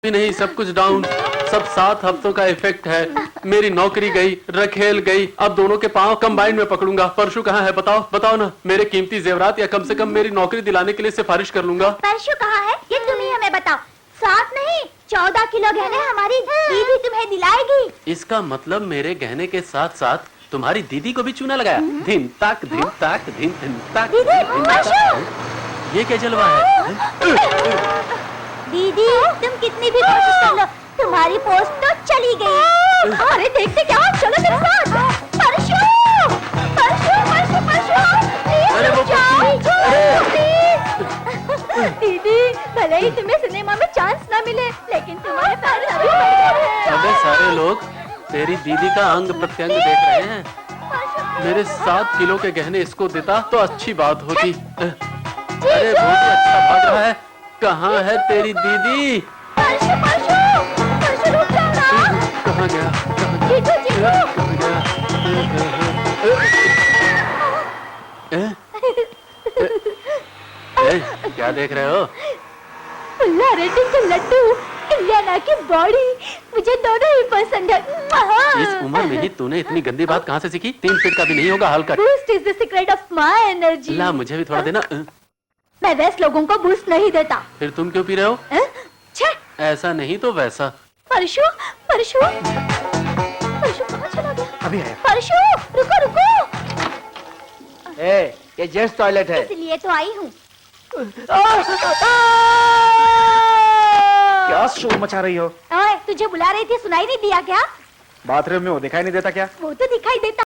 भी नहीं, सब कुछ डाउन। सब 7 हफ्तों का इफेक्ट है। मेरी नौकरी गई, रखेल गई, अब दोनों के पांव कंबाइन में पकड़ूंगा। परशु कहाँ है? बताओ बताओ ना। मेरे कीमती जेवरात या कम से कम मेरी नौकरी दिलाने के लिए सिफारिश कर लूंगा। परशु कहाँ है ये तुम ही हमें बताओ। 7 नहीं 14 किलो गहने हमारी दीदी तुम्हें दिलाएगी। इसका मतलब मेरे गहने के साथ साथ तुम्हारी दीदी को भी चूना लगाया। धिन ताक धिन ताक धिन धिन ताक। ये क्या जलवा है? दीदी तुम कितनी भी कोशिश कर लो तुम्हारी पोस्ट तो चली गई। अरे देखते क्या, चलो मेरे साथ। परशु, परशु, परशु, परशु, अरे वो दीदी, भले ही तुम्हें सिनेमा में चांस ना मिले, लेकिन तुम्हारे फैन अभी बैठे हैं। अबे सारे लोग तेरी दीदी का अंग प्रत्यंग देख रहे हैं। मेरे 7 किलो के गहने इसको देता तो अच्छी बात होती। अरे बहुत अच्छा भाग रहा है। कहाँ है तेरी दीदी? परशु, परशु, परशु रुक जाओ ना। कहाँ गया? जीजू, जीजू। कहाँ गया? क्या देख रहे हो? फुल्ला रेड्डी के लड्डू, इलियाना की बॉडी, मुझे दोनों ही पसंद है। इस उम्र में ही तूने इतनी गंदी बात कहाँ से सीखी? 3 फीट का भी नहीं होगा हल्का। Boost is the secret of my energy. ला मुझे भी थोड़ा देना। मैं वैसे लोगों को बूस्ट नहीं देता। फिर तुम क्यों पी रहे हो? छे, ऐसा नहीं तो वैसा। परशु, परशु, परशु कहाँ चला गया? अभी आया। परशु, रुको रुको। ये जेंट्स टॉयलेट है। इसलिए तो आई हूँ। क्या शोर मचा रही हो? ओए, तुझे बुला रही थी, सुनाई नहीं दिया क्या? बाथरूम में वो दिखाई नहीं देता क्या? वो तो दिखाई देता।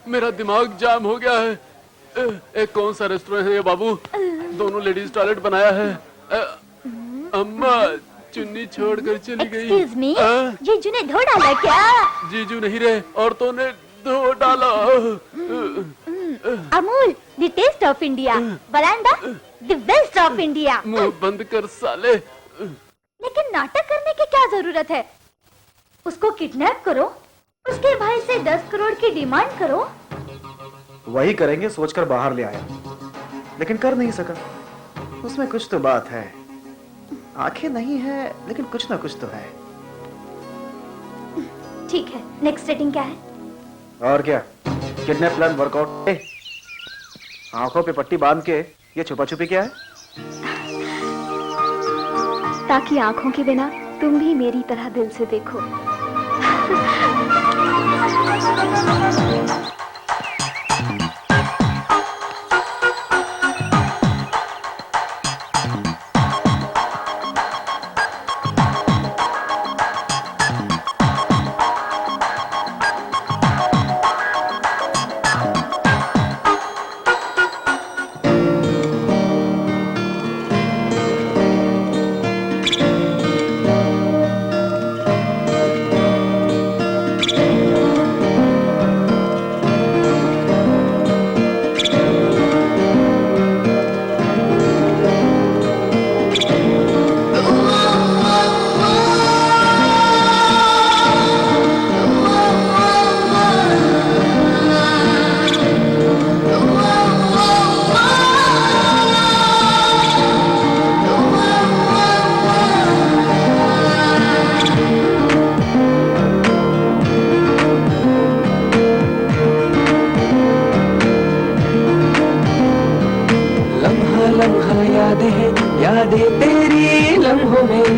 मेरा दिमाग जाम हो गया है। एक कौन सा रेस्टोरेंट है ये बाबू? दोनों लेडीज टॉयलेट बनाया है। अम्मा चुन्नी छोड़कर चली गई। Excuse me, जीजू ने धो डाला क्या? जीजू नहीं रहे, औरतों ने धो डाला। Amul, the taste of India, बरांडा, द बेस्ट ऑफ इंडिया। मुंह बंद कर साले। लेकिन नाटक करने की क्या जरूरत है? उसको किडनैप करो, उसके भाई से 10 करोड़ की डिमांड करो। वही करेंगे सोचकर बाहर ले आया, लेकिन कर नहीं सका। उसमें कुछ तो बात है। आंखें नहीं है, लेकिन कुछ ना कुछ तो है। ठीक है, नेक्स्ट सेटिंग क्या है? और क्या, किडनैप प्लान वर्कआउट। आंखों पे पट्टी बांध के ये छुपा छुपी क्या है? ताकि आंखों के बिना तुम भी मेरी तरह दिल से देखो। यादें तेरी लम्हों में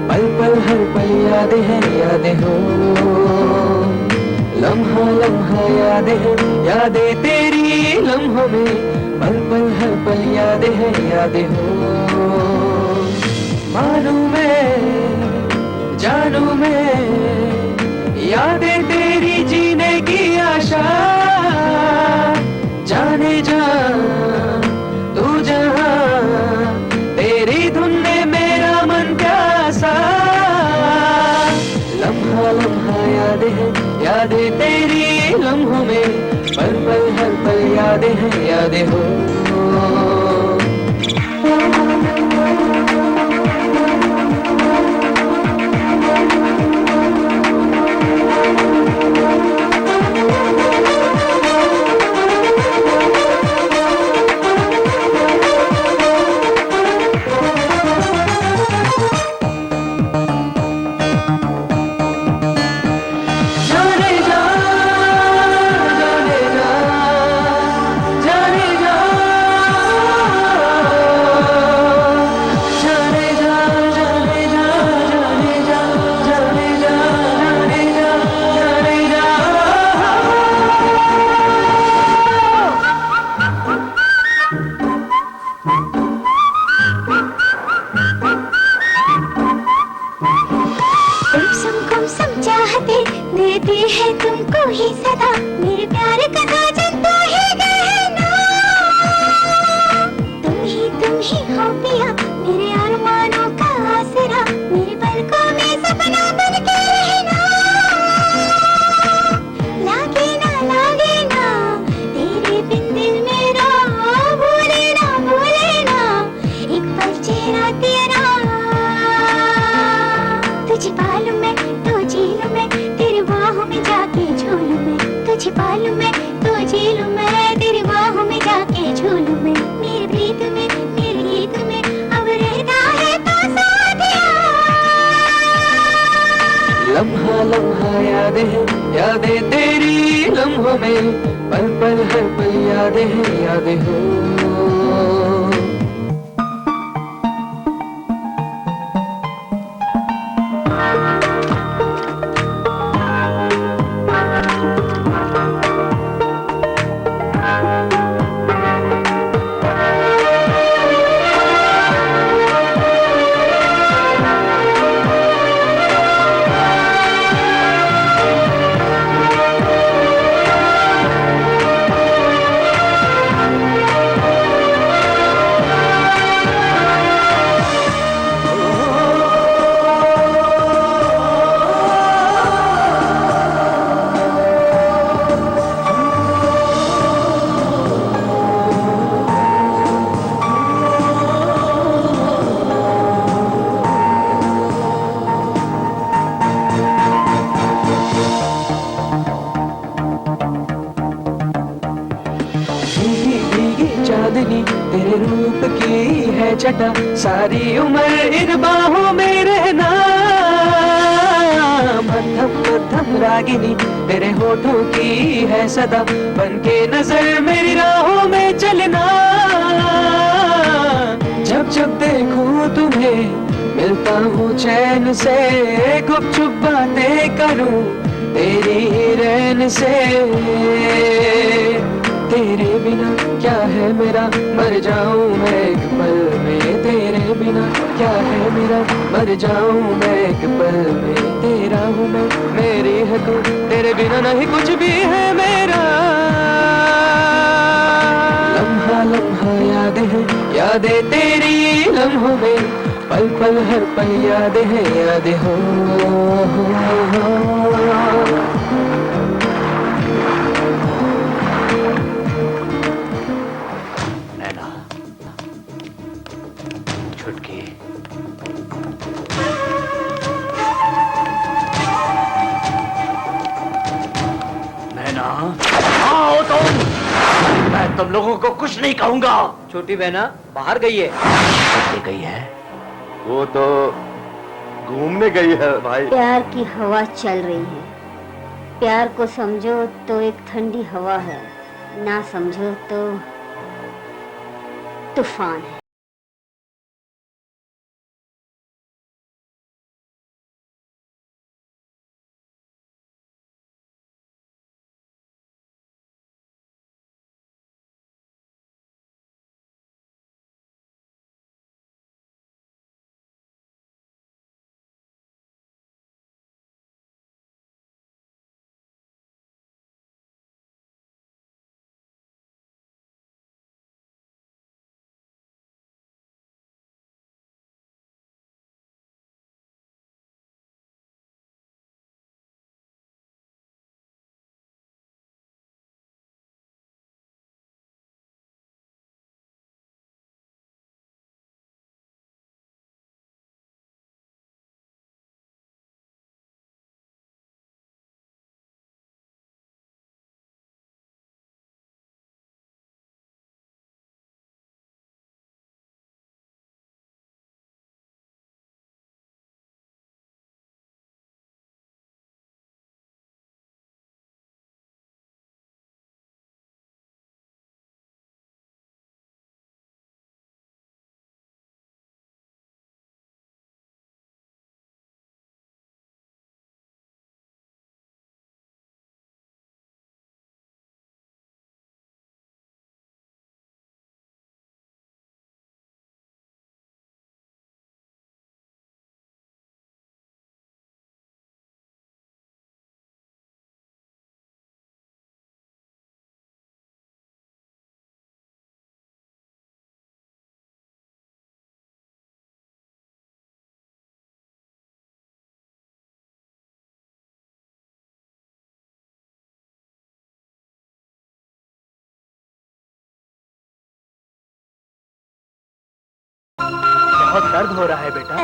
पल पल हर पल यादें हैं यादें हो लम्हा लम्हा यादें हैं यादें तेरी लम्हों में पल पल हर पल यादें हैं यादें हो मानूं मैं जानूं मैं यादें तेरी जीने की आशा जाने जा तू जहां तेरी धुन ने मेरा मन प्यासा लम्हा लम्हा यादें हैं यादें तेरी लम्हों में पल पल हर पल यादें हैं यादें हो सदा मेरे प्यार का साजन तू ही कहना। तुम ही हो पिया मेरे अरमानों का आसरा, मेरे पलकों में सपना बन के रहना। लागे ना तेरे बिन दिल मेरा, भूले ना एक पल चेहरा तेरा। तुझे पालूं मैं तो झीलूं मैं, तेरी बाहों में जाके झूलूं मैं। तुझे पालूं मैं तो झीलूं मैं, तेरी बाहों में जाके झूलूं मैं। मेरे प्रीत में मेरे गीत में अब रहता है तो साथिया। लम्हा लम्हा यादें तेरी लम्हों में, पल पल हर पल यादें हो। चांदनी तेरे रूप की है छटा, सारी उम्र इन बाहों में रहना। मध्यम मध्यम रागिनी तेरे होठों की है सदा, बन के नजर मेरी राहों में चलना। जब जब देखूं तुम्हें मिलता हूँ चैन से, गुपचुप बातें करूं तेरी ही रैन से। तेरे बिना क्या है मेरा, मर जाऊं मैं एक पल में। तेरे बिना क्या है मेरा, मर जाऊं मैं एक पल में। तेरा हूँ मैं, मेरी है तू, तेरे बिना नहीं कुछ भी है मेरा। लम्हा लम्हा यादें तेरी लम्हों में, पल पल हर पल यादें हो। छुटकी नैना, आओ तुम। मैं तुम लोगों को कुछ नहीं कहूंगा। छोटी बहना बाहर गई है। कहाँ गई है? वो तो घूमने गई है भाई। प्यार की हवा चल रही है, प्यार को समझो तो एक ठंडी हवा है, ना समझो तो तूफान है। बहुत दर्द हो रहा है बेटा।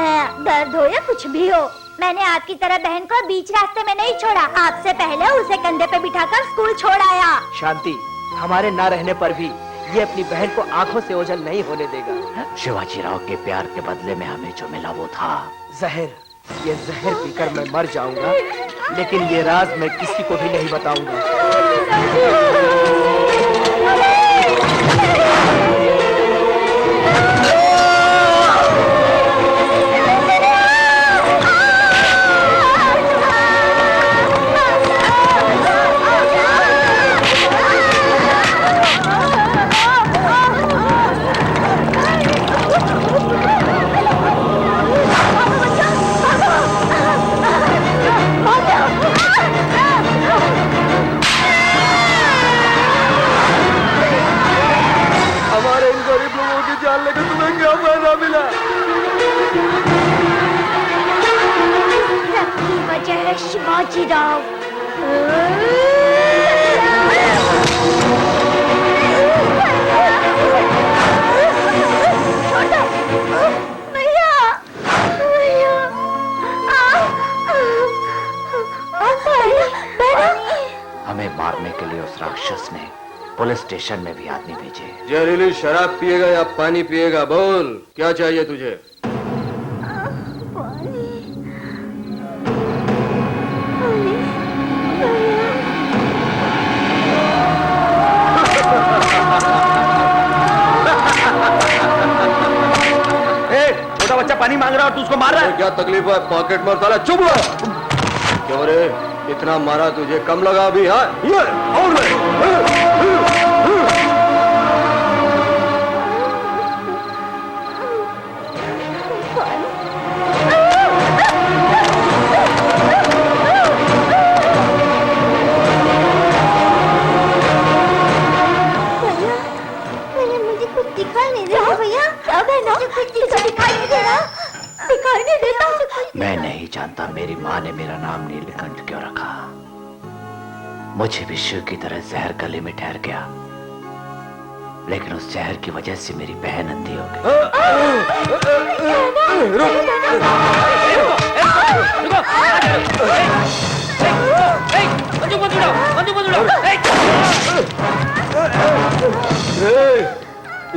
दर्द हो या कुछ भी हो, मैंने आपकी तरह बहन को बीच रास्ते में नहीं छोड़ा। आपसे पहले उसे कंधे पे बिठाकर स्कूल छोड़ आया। शांति, हमारे ना रहने पर भी ये अपनी बहन को आंखों से ओझल नहीं होने देगा। शिवाजी राव के प्यार के बदले में हमें जो मिला वो था जहर। ये जहर पीकर मैं मर जाऊंगा, लेकिन ये राज मैं किसी को भी नहीं बताऊंगा। सबकी वजह है शिवाजी राव। भैया, भैया, हमें मारने के लिए उस राक्षस ने पुलिस स्टेशन में भी आदमी भेजे। जहरीली शराब पिएगा या पानी पिएगा? बोल, क्या चाहिए तुझे? छोटा बच्चा पानी मांग रहा है और तू उसको मार रहा है। क्या तकलीफ है? पॉकेट मार साला, चुप रहो। क्यों रे, इतना मारा तुझे कम लगा अभी? हाँ, और मुझे कुछ दिखाई नहीं दे रहा भैया। क्या बहना? कुछ दिखाई नहीं दे रहा। दिखाई नहीं देता। मैं नहीं जानता मेरी माँ ने मेरा नाम नीलकंठ क्यों रखा। मुझे भी शिव की तरह जहर गले में ठहर गया, लेकिन उस जहर की वजह से मेरी बहन अंधी हो गई।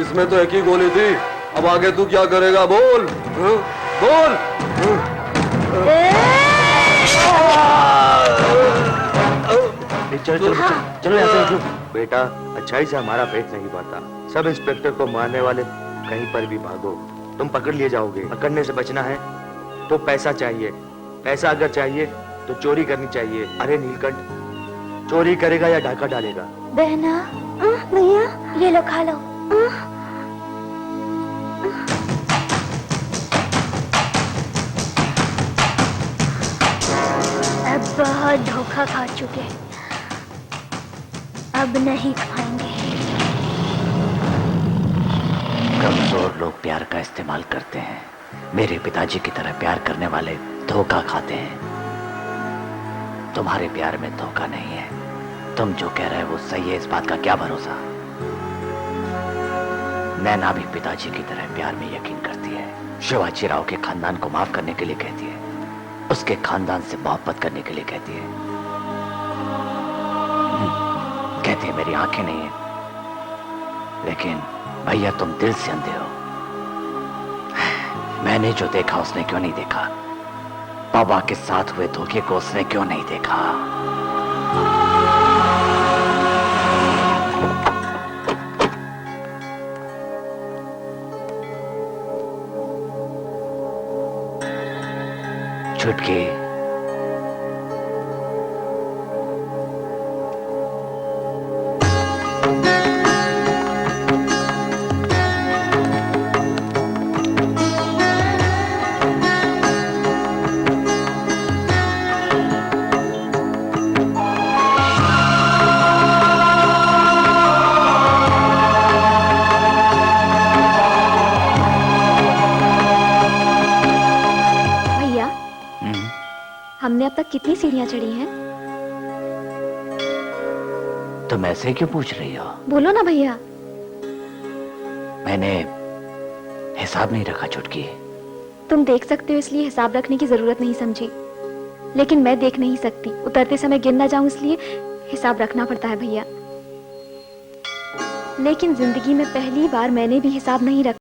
इसमें तो एक ही गोली थी, अब आगे तू क्या करेगा? बोल, बोल। चलो चलो चलो यहाँ से उठो। बेटा, अच्छाई से हमारा पेट नहीं भरता। सब इंस्पेक्टर को मारने वाले कहीं पर भी भागो, तुम पकड़ लिए जाओगे। पकड़ने से बचना है तो पैसा चाहिए। पैसा अगर चाहिए तो चोरी करनी चाहिए। अरे नीलकंठ, चोरी करेगा या डाका डालेगा? बहना, भैया ये लो, खा लो। अब बहुत धोखा खा चुके, अब नहीं खाएंगे। कमजोर लोग प्यार का इस्तेमाल करते हैं। मेरे पिताजी की तरह प्यार करने वाले धोखा खाते हैं। तुम्हारे प्यार में धोखा नहीं है। तुम जो कह रहे हो वो सही है, इस बात का क्या भरोसा। नैना भी पिताजी की तरह प्यार में यकीन करती है। शिवाजी राव के खानदान को माफ करने के लिए कहती है, उसके खानदान से मोहब्बत करने के लिए कहती है। कहती है मेरी आंखें नहीं है, लेकिन भैया तुम दिल से अंधे हो। मैंने जो देखा उसने क्यों नहीं देखा? बाबा के साथ हुए धोखे को उसने क्यों नहीं देखा? छुटकी, हमने अब तक कितनी सीढ़ियां चढ़ी हैं? तुम ऐसे क्यों पूछ रही हो? बोलो ना भैया। मैंने हिसाब नहीं रखा छुटकी। तुम देख सकते हो इसलिए हिसाब रखने की जरूरत नहीं समझी, लेकिन मैं देख नहीं सकती, उतरते समय गिर ना जाऊं इसलिए हिसाब रखना पड़ता है भैया। लेकिन जिंदगी में पहली बार मैंने भी हिसाब नहीं रखा।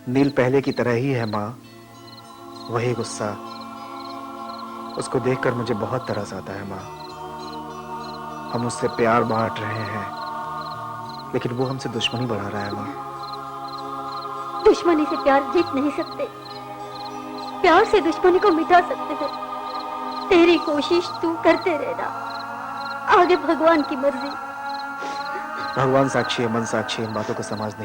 नील पहले की तरह ही है माँ, वही गुस्सा। उसको देखकर मुझे बहुत तरस आता है माँ। हम उससे प्यार बांट रहे हैं, लेकिन वो हमसे दुश्मनी बढ़ा रहा है माँ। दुश्मनी से प्यार जीत नहीं सकते, प्यार से दुश्मनी को मिटा सकते हैं। तेरी कोशिश तू करते रहना, आगे भगवान की मर्जी। भगवान साक्षी है, मन साक्षी है, इन बातों को समझ नहीं।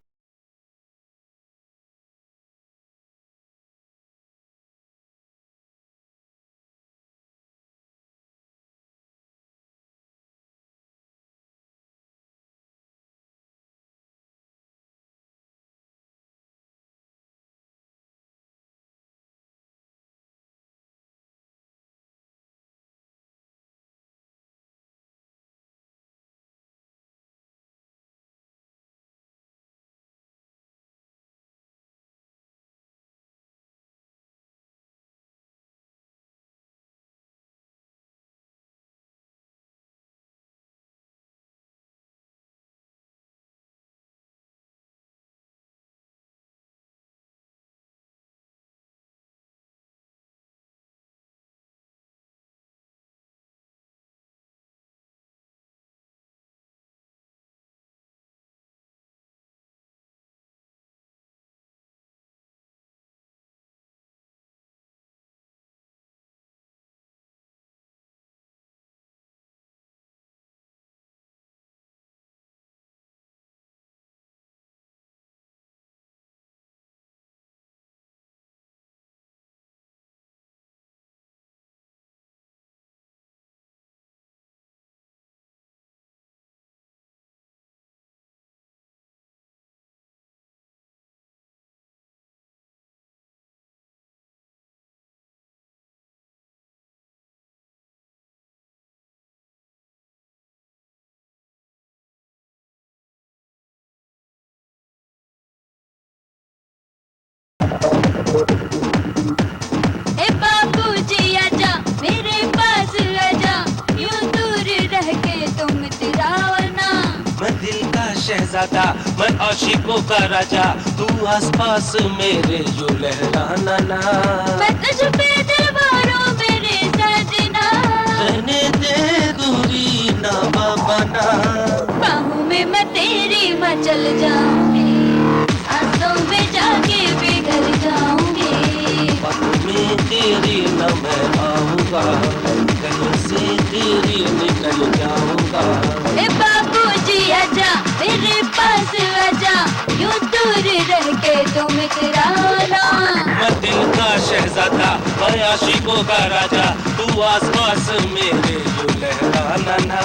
ए बाबूजी आजा मेरे पास आजा, यूं दूर रह के तुम तिराओ ना। मैं दिल का शहजादा, मैं आशिकों का राजा, तू आसपास मेरे यूं लहराना ना। मैं तुझ पे दिलवारो मेरे सजना, रहने दे दूरी ना बाबा। बाहों में मैं तेरी मचल जाऊंगी, आंसू में जाके पिघल जाऊंगी। में तेरी न मैं आऊंगा, कहीं से तेरी निकल जाऊंगा। ए बाबूजी आजा मेरे पास आजा, यूं दूर रह के तुम तिराना। मैं दिल का शहजादा, मैं आशिकों का राजा, तू आसपास मेरे यूं लहराना ना।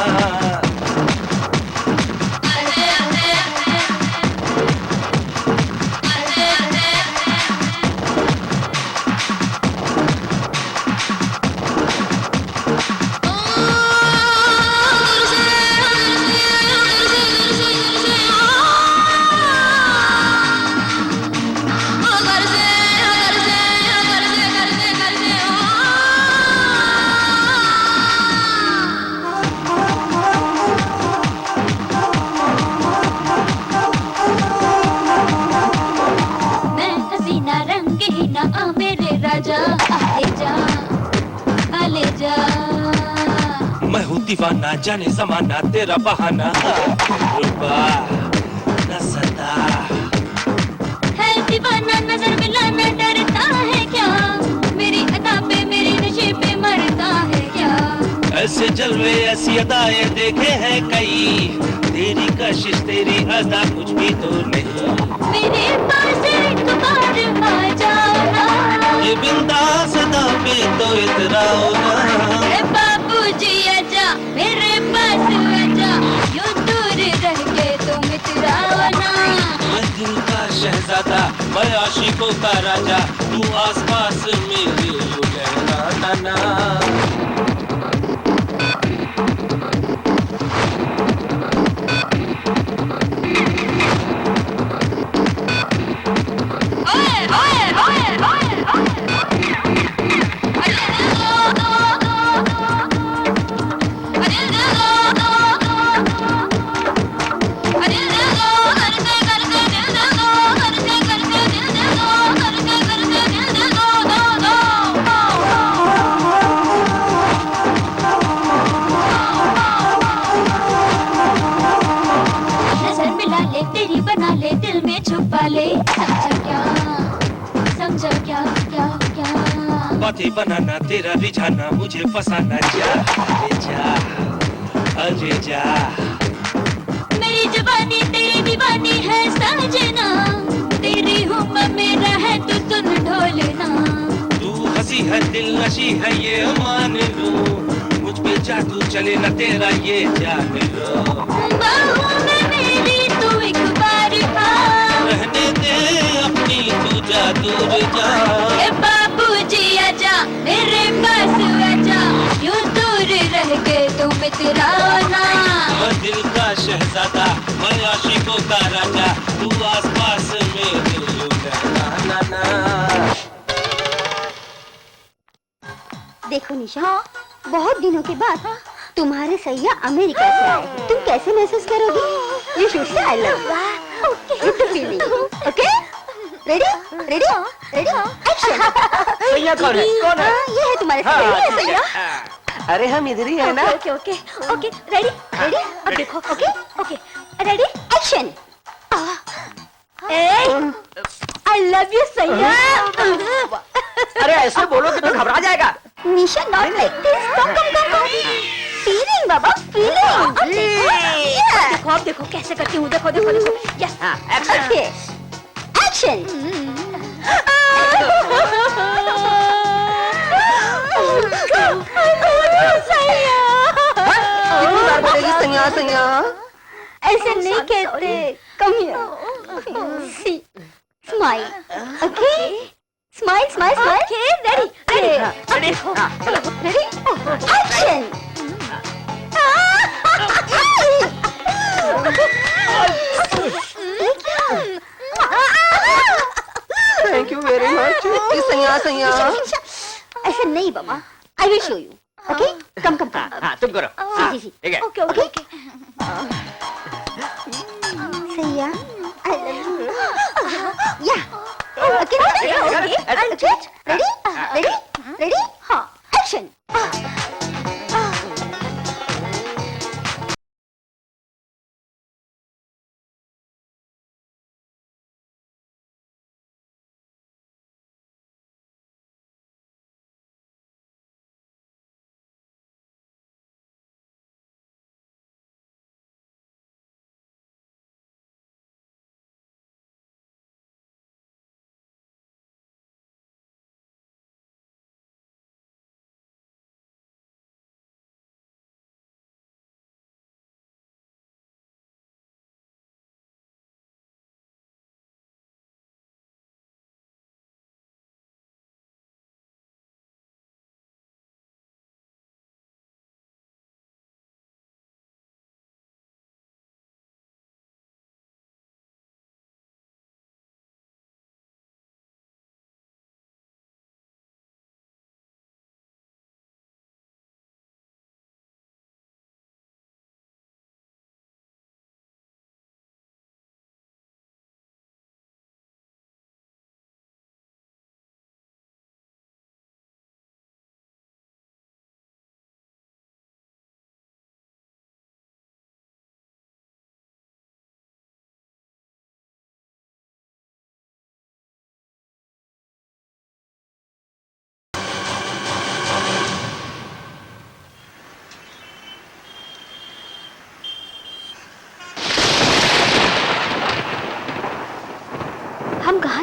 मैं हूँ दीवाना जाने जमाना तेरा बहाना रुबा न सता है दीवाना नजर मिलाना डरता है क्या मेरी अदा पे मेरी नशे पे मरता है क्या ऐसे जलवे ऐसी अदाएं देखे हैं कई तेरी कशिश तेरी अदा कुछ भी तो नहीं मेरे पास एक बार आ जाओ ना ये बिंदास अदा पे तो इतराओ ना बाबूजी आजा मेरे पास आजा यूं दूर रह के तुम इतराओ ना मैं दिल का शहजादा मैं आशिकों का राजा तू आसपास मेरे यूं रहना ना नजर मिला ले तेरी बना ले दिल में छुपा ले समझा क्या क्या क्या बातें बनाना तेरा रिझाना मुझे फसाना जा ले जा अरे जा मेरी जवानी तेरी दीवानी है साजना तेरी हूँ मैं मेरा है तू सुन ढोलना तू हंसी है दिल नशी है ये मान लूं मुझ पे जादू चले ना तेरा ये जान लो बाहों में मेरी तू एक बार आ रहने दे अपनी तू जा दूर जा ए बाबूजी आजा मेरे पास आजा यूं दूर रह के तुम इतराओ ना मैं दिल का शहजादा मैं आशिकों का राजा तू आसपास मेरे यूं रहना ना देखो निशा बहुत दिनों के बाद तुम्हारे सैया अमेरिका से आए हैं। तुम कैसे महसूस करोगी you should say I love with the feeling okay ready ready ready action सैया कौन है कौन है ये है तुम्हारे सैया अरे हम इधर ही है ना okay okay okay ready ready अब देखो okay okay ready action I love you सैया अरे ऐसे बोलो कि तो घबरा जाएगा Nisha not like this come feeling बाबा फीलिंग देखो अब देखो कैसे करती हूँ देखो देखो देखो यस ओके एक्शन ऐसे नहीं कहते come here see smile okay smile smile smile okay ready ready ready action thank you very much सैया ऐसे नहीं बाबा I will show you okay come come हाँ तुम करो जी जी ठीक है ओके ओके सैया आई लव यू या okay okay ready ready ready हाँ एक्शन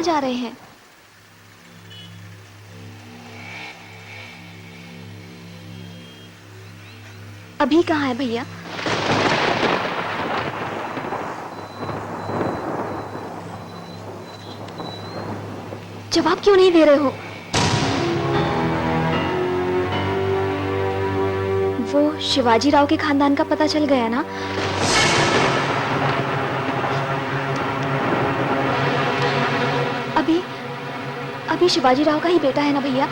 कहाँ जा रहे हैं? अभी कहाँ है भैया? जवाब क्यों नहीं दे रहे हो? वो शिवाजी राव के खानदान का पता चल गया ना? अभी शिवाजी राव का ही बेटा है ना भैया?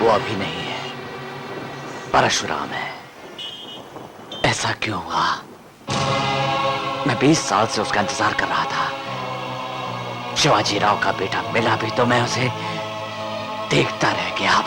वो अभी नहीं है, परशुराम है। ऐसा क्यों हुआ? मैं 20 साल से उसका इंतजार कर रहा था। शिवाजी राव का बेटा मिला भी तो मैं उसे देखता रह गया।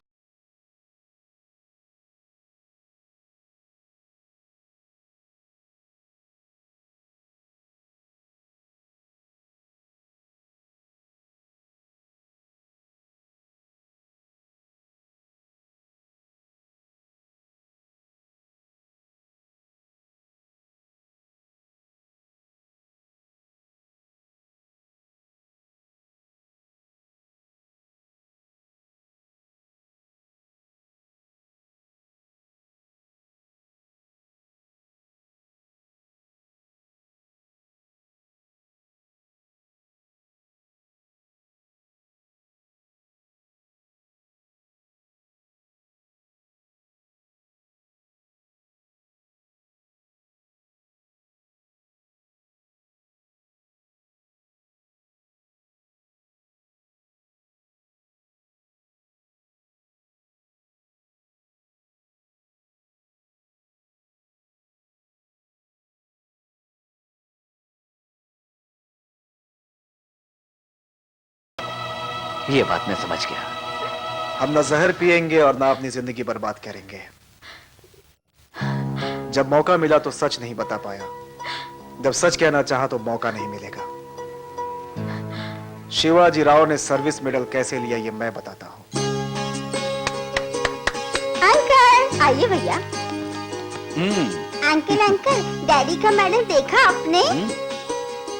ये बात मैं समझ गया। हम ना जहर पिएंगे और ना अपनी जिंदगी बर्बाद करेंगे। जब मौका मिला तो सच नहीं बता पाया, जब सच कहना चाहा तो मौका नहीं मिलेगा। शिवाजी राव ने सर्विस मेडल कैसे लिया ये मैं बताता हूँ। अंकल आइए भैया। अंकल अंकल डैडी का मेडल देखा आपने?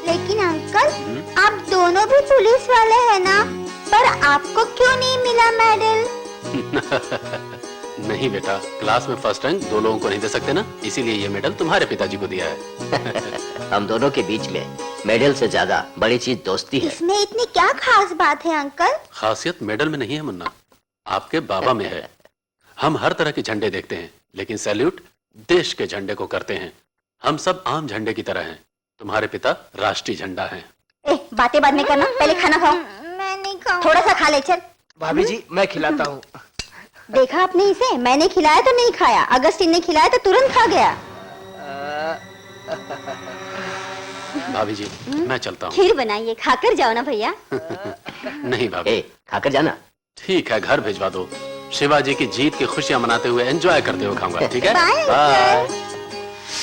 लेकिन अंकल आप दोनों भी पुलिस वाले हैं ना, पर आपको क्यों नहीं मिला मेडल? नहीं बेटा, क्लास में फर्स्ट रैंक 2 लोगों को नहीं दे सकते ना, इसीलिए ये मेडल तुम्हारे पिताजी को दिया है। हम दोनों के बीच में मेडल से ज्यादा बड़ी चीज दोस्ती है। इसमें इतनी क्या खास बात है अंकल? खासियत मेडल में नहीं है मुन्ना, आपके बाबा में है। हम हर तरह के झंडे देखते हैं, लेकिन सैल्यूट देश के झंडे को करते हैं। हम सब आम झंडे की तरह हैं। तुम्हारे पिता राष्ट्रीय झंडा हैं। बातें बाद में करना, पहले खाना खाओ। मैं नहीं खाऊं। थोड़ा सा खा ले चल। भाभी जी मैं खिलाता हूँ। देखा आपने इसे, मैंने खिलाया तो नहीं खाया, अगस्टिन ने खिलाया तो तुरंत खा गया। भाभी जी मैं चलता हूँ। खीर बनाइए, खाकर जाओ ना भैया। नहीं भाभी, खाकर जाना। ठीक है, घर भिजवा दो। शिवाजी की जीत की खुशियां मनाते हुए एंजॉय करते हुए खाऊंगा, ठीक है? बाय।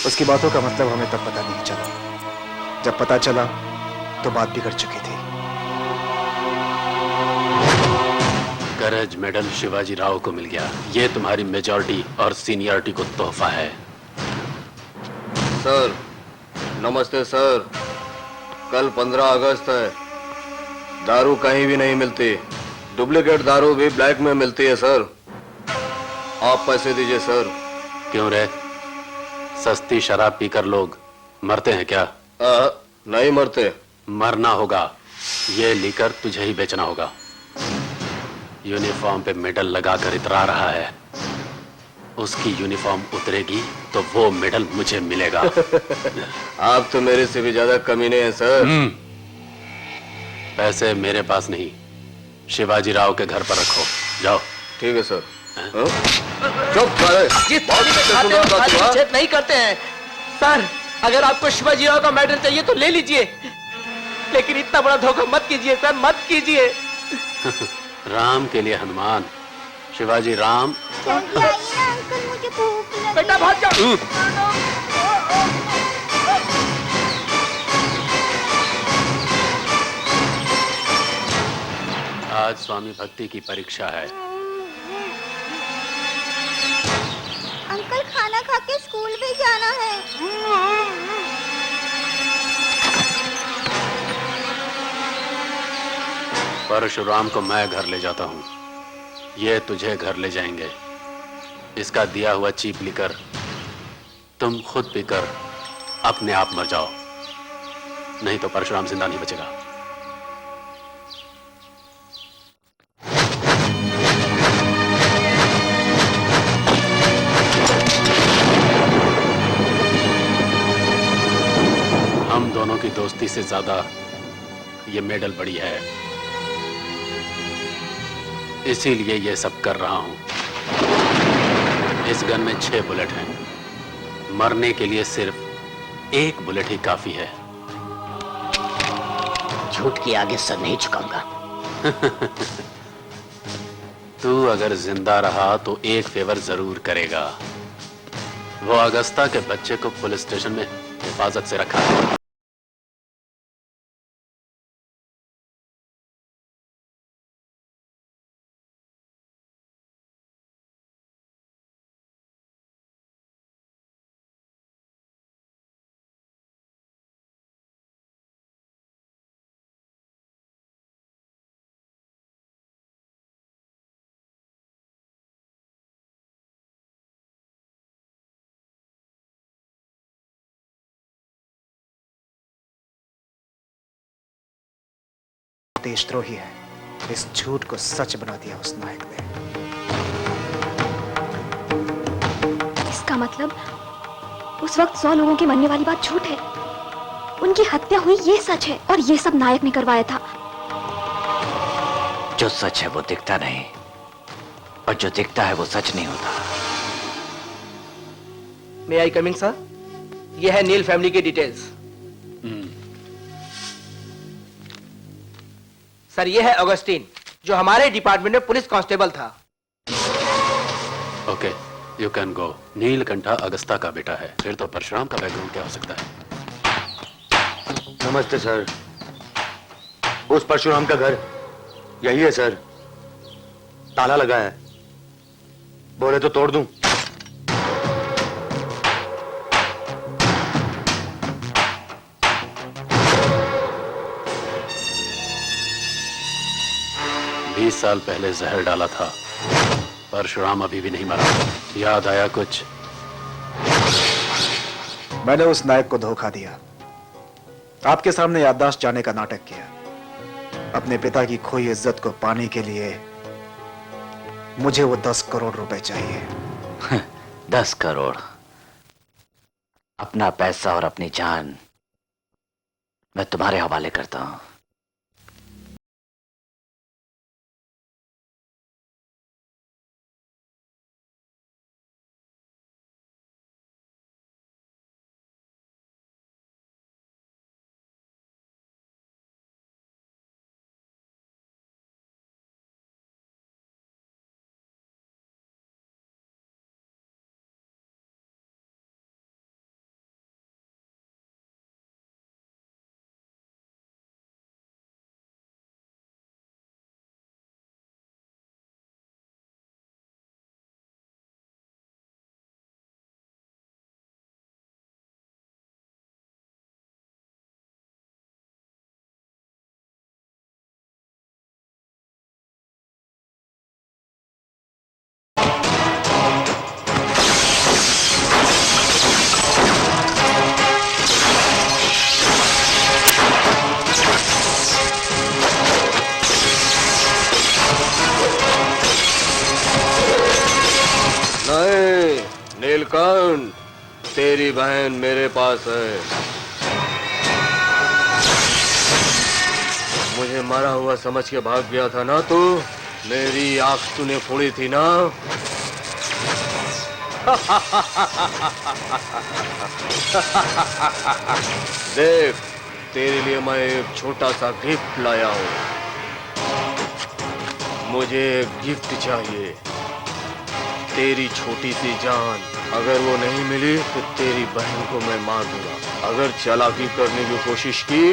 उसकी बातों का मतलब हमें तब पता नहीं चला, जब पता चला तो बात बिगड़ चुकी थी। करज मेडल शिवाजी राव को मिल गया। ये तुम्हारी मेजॉरिटी और सीनियरिटी को तोहफा है। सर नमस्ते सर, कल 15 अगस्त है। दारू कहीं भी नहीं मिलती, डुप्लीकेट दारू भी ब्लैक में मिलती है सर। आप पैसे दीजिए सर। क्यों रे, सस्ती शराब पीकर लोग मरते हैं क्या? नहीं मरते। मरना होगा, ये लेकर तुझे ही बेचना होगा। यूनिफॉर्म पे मेडल लगाकर इतरा रहा है, उसकी यूनिफॉर्म उतरेगी तो वो मेडल मुझे मिलेगा। आप तो मेरे से भी ज्यादा कमीने हैं सर। पैसे मेरे पास नहीं, शिवाजी राव के घर पर रखो। जाओ। ठीक है सर। चुप नहीं करते हैं सर। अगर आपको शिवाजी राव का मेडल चाहिए तो ले लीजिए, लेकिन इतना बड़ा धोखा मत कीजिए सर, मत कीजिए। राम के लिए हनुमान, शिवाजी राम। जल्दी आइए ना अंकल, मुझे भूख लगी। बेटा भाग जाओ। आज स्वामी भक्ति की परीक्षा है। अंकल खाना खा के स्कूल भी जाना है। परशुराम को मैं घर ले जाता हूं, ये तुझे घर ले जाएंगे। इसका दिया हुआ चीप लेकर तुम खुद पीकर अपने आप मर जाओ, नहीं तो परशुराम जिंदा नहीं बचेगा। हम दोनों की दोस्ती से ज्यादा ये मेडल बड़ी है, इसीलिए ये सब कर रहा हूं। इस गन में 6 बुलेट हैं, मरने के लिए सिर्फ 1 बुलेट ही काफी है। झूठ के आगे सर नहीं झुकाऊंगा। तू अगर जिंदा रहा तो एक फेवर जरूर करेगा। वो अगस्ता के बच्चे को पुलिस स्टेशन में हिफाजत से रखा है। देशद्रोही है, इस झूठ को सच बना दिया उस नायक ने। इसका मतलब उस वक्त 100 लोगों की मरने वाली बात झूठ है, उनकी हत्या हुई ये सच है, और ये सब नायक ने करवाया था। जो सच है वो दिखता नहीं, और जो दिखता है वो सच नहीं होता। May I coming sir? ये है नील फैमिली की डिटेल्स। सर ये है ऑगस्टीन, जो हमारे डिपार्टमेंट में पुलिस कांस्टेबल था। Okay, you can go. Neelkantha अगस्ता का बेटा है, फिर तो परशुराम का बैकग्राउंड क्या हो सकता है? नमस्ते सर। उस परशुराम का घर यही है सर। ताला लगा है, बोले तो तोड़ दूं। बीस साल पहले जहर डाला था, परशुराम अभी भी नहीं मरा। याद आया कुछ? मैंने उस नायक को धोखा दिया, आपके सामने याददाश्त जाने का नाटक किया। अपने पिता की खोई इज्जत को पाने के लिए मुझे वो 10 करोड़ रुपए चाहिए। 10 करोड़? अपना पैसा और अपनी जान मैं तुम्हारे हवाले करता हूं। नहीं नीलकंठ, तेरी बहन मेरे पास है। मुझे मरा हुआ समझ के भाग गया था ना तू? मेरी आंख तूने फोड़ी थी ना? देख, तेरे लिए मैं एक छोटा सा गिफ्ट लाया हूँ। मुझे एक गिफ्ट चाहिए, तेरी छोटी सी जान। अगर वो नहीं मिली तो तेरी बहन को मैं मार दूंगा। अगर चालाकी करने की कोशिश की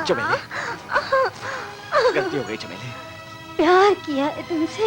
चमेली, गलती हो गई चमेली। प्यार किया है तुमसे।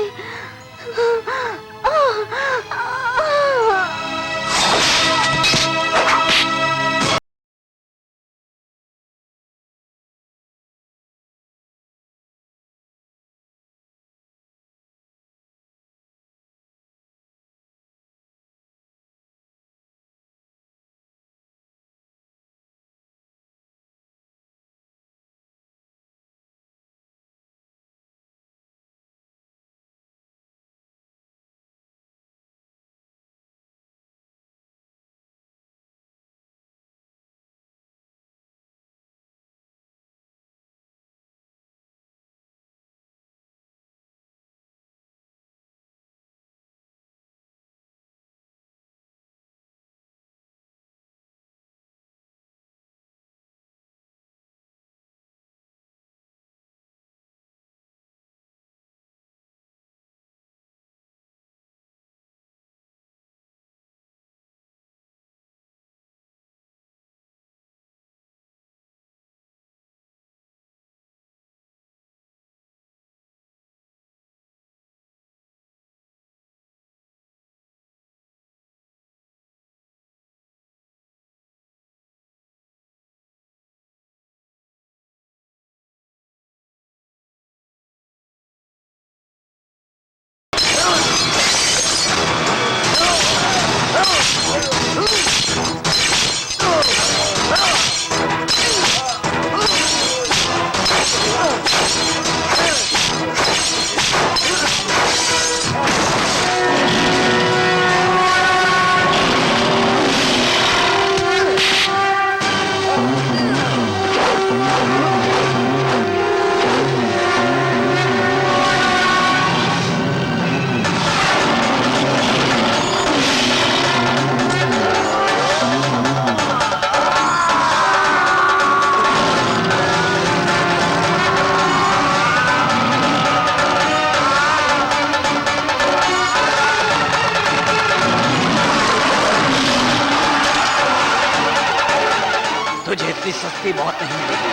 तुझे इतनी सस्ती मौत नहीं मिलेगी।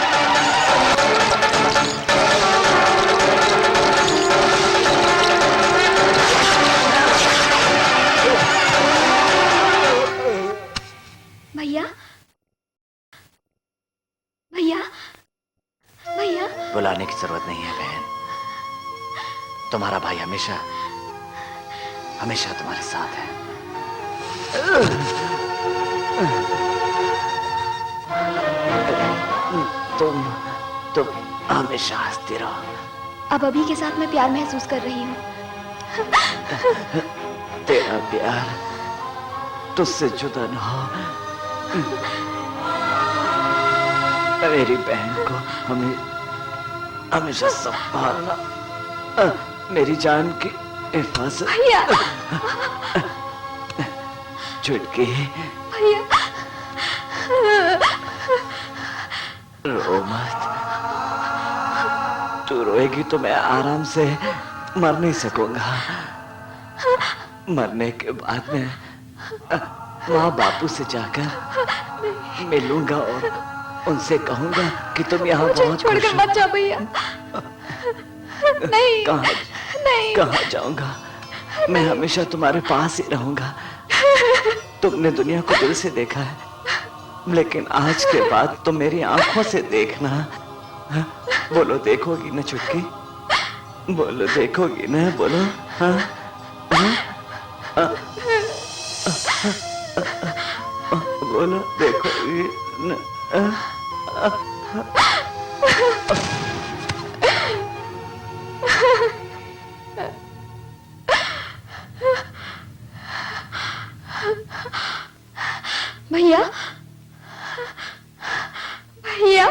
भैया, भैया, भैया। बुलाने की जरूरत नहीं है बहन। तुम्हारा भाई हमेशा हमेशा तुम्हारे साथ है। तुम हमेशा हंसती रहो। अब अभी के साथ मैं प्यार महसूस कर रही हूँ। तेरा प्यार तुझसे जुदा न हो। मेरी बहन को हमेशा संभालना। मेरी जान की हिफाजत। भैया, चुटकी। भैया, रो मत। तू रोएगी तो मैं आराम से मर नहीं सकूंगा। मरने के बाद में माँ बापू से जाकर मिलूंगा और उनसे कहूंगा कि तुम यहाँ बहुत छोड़कर मत जाओ भैया। नहीं नहीं कहाँ जाऊंगा? मैं हमेशा तुम्हारे पास ही रहूंगा। तुमने दुनिया को दिल से देखा है, लेकिन आज के बाद तुम मेरी आंखों से देखना। बोलो देखोगी ना चुटकी? बोलो देखोगी ना? बोलो हाँ? बोलो देखोगी ना? भैया भैया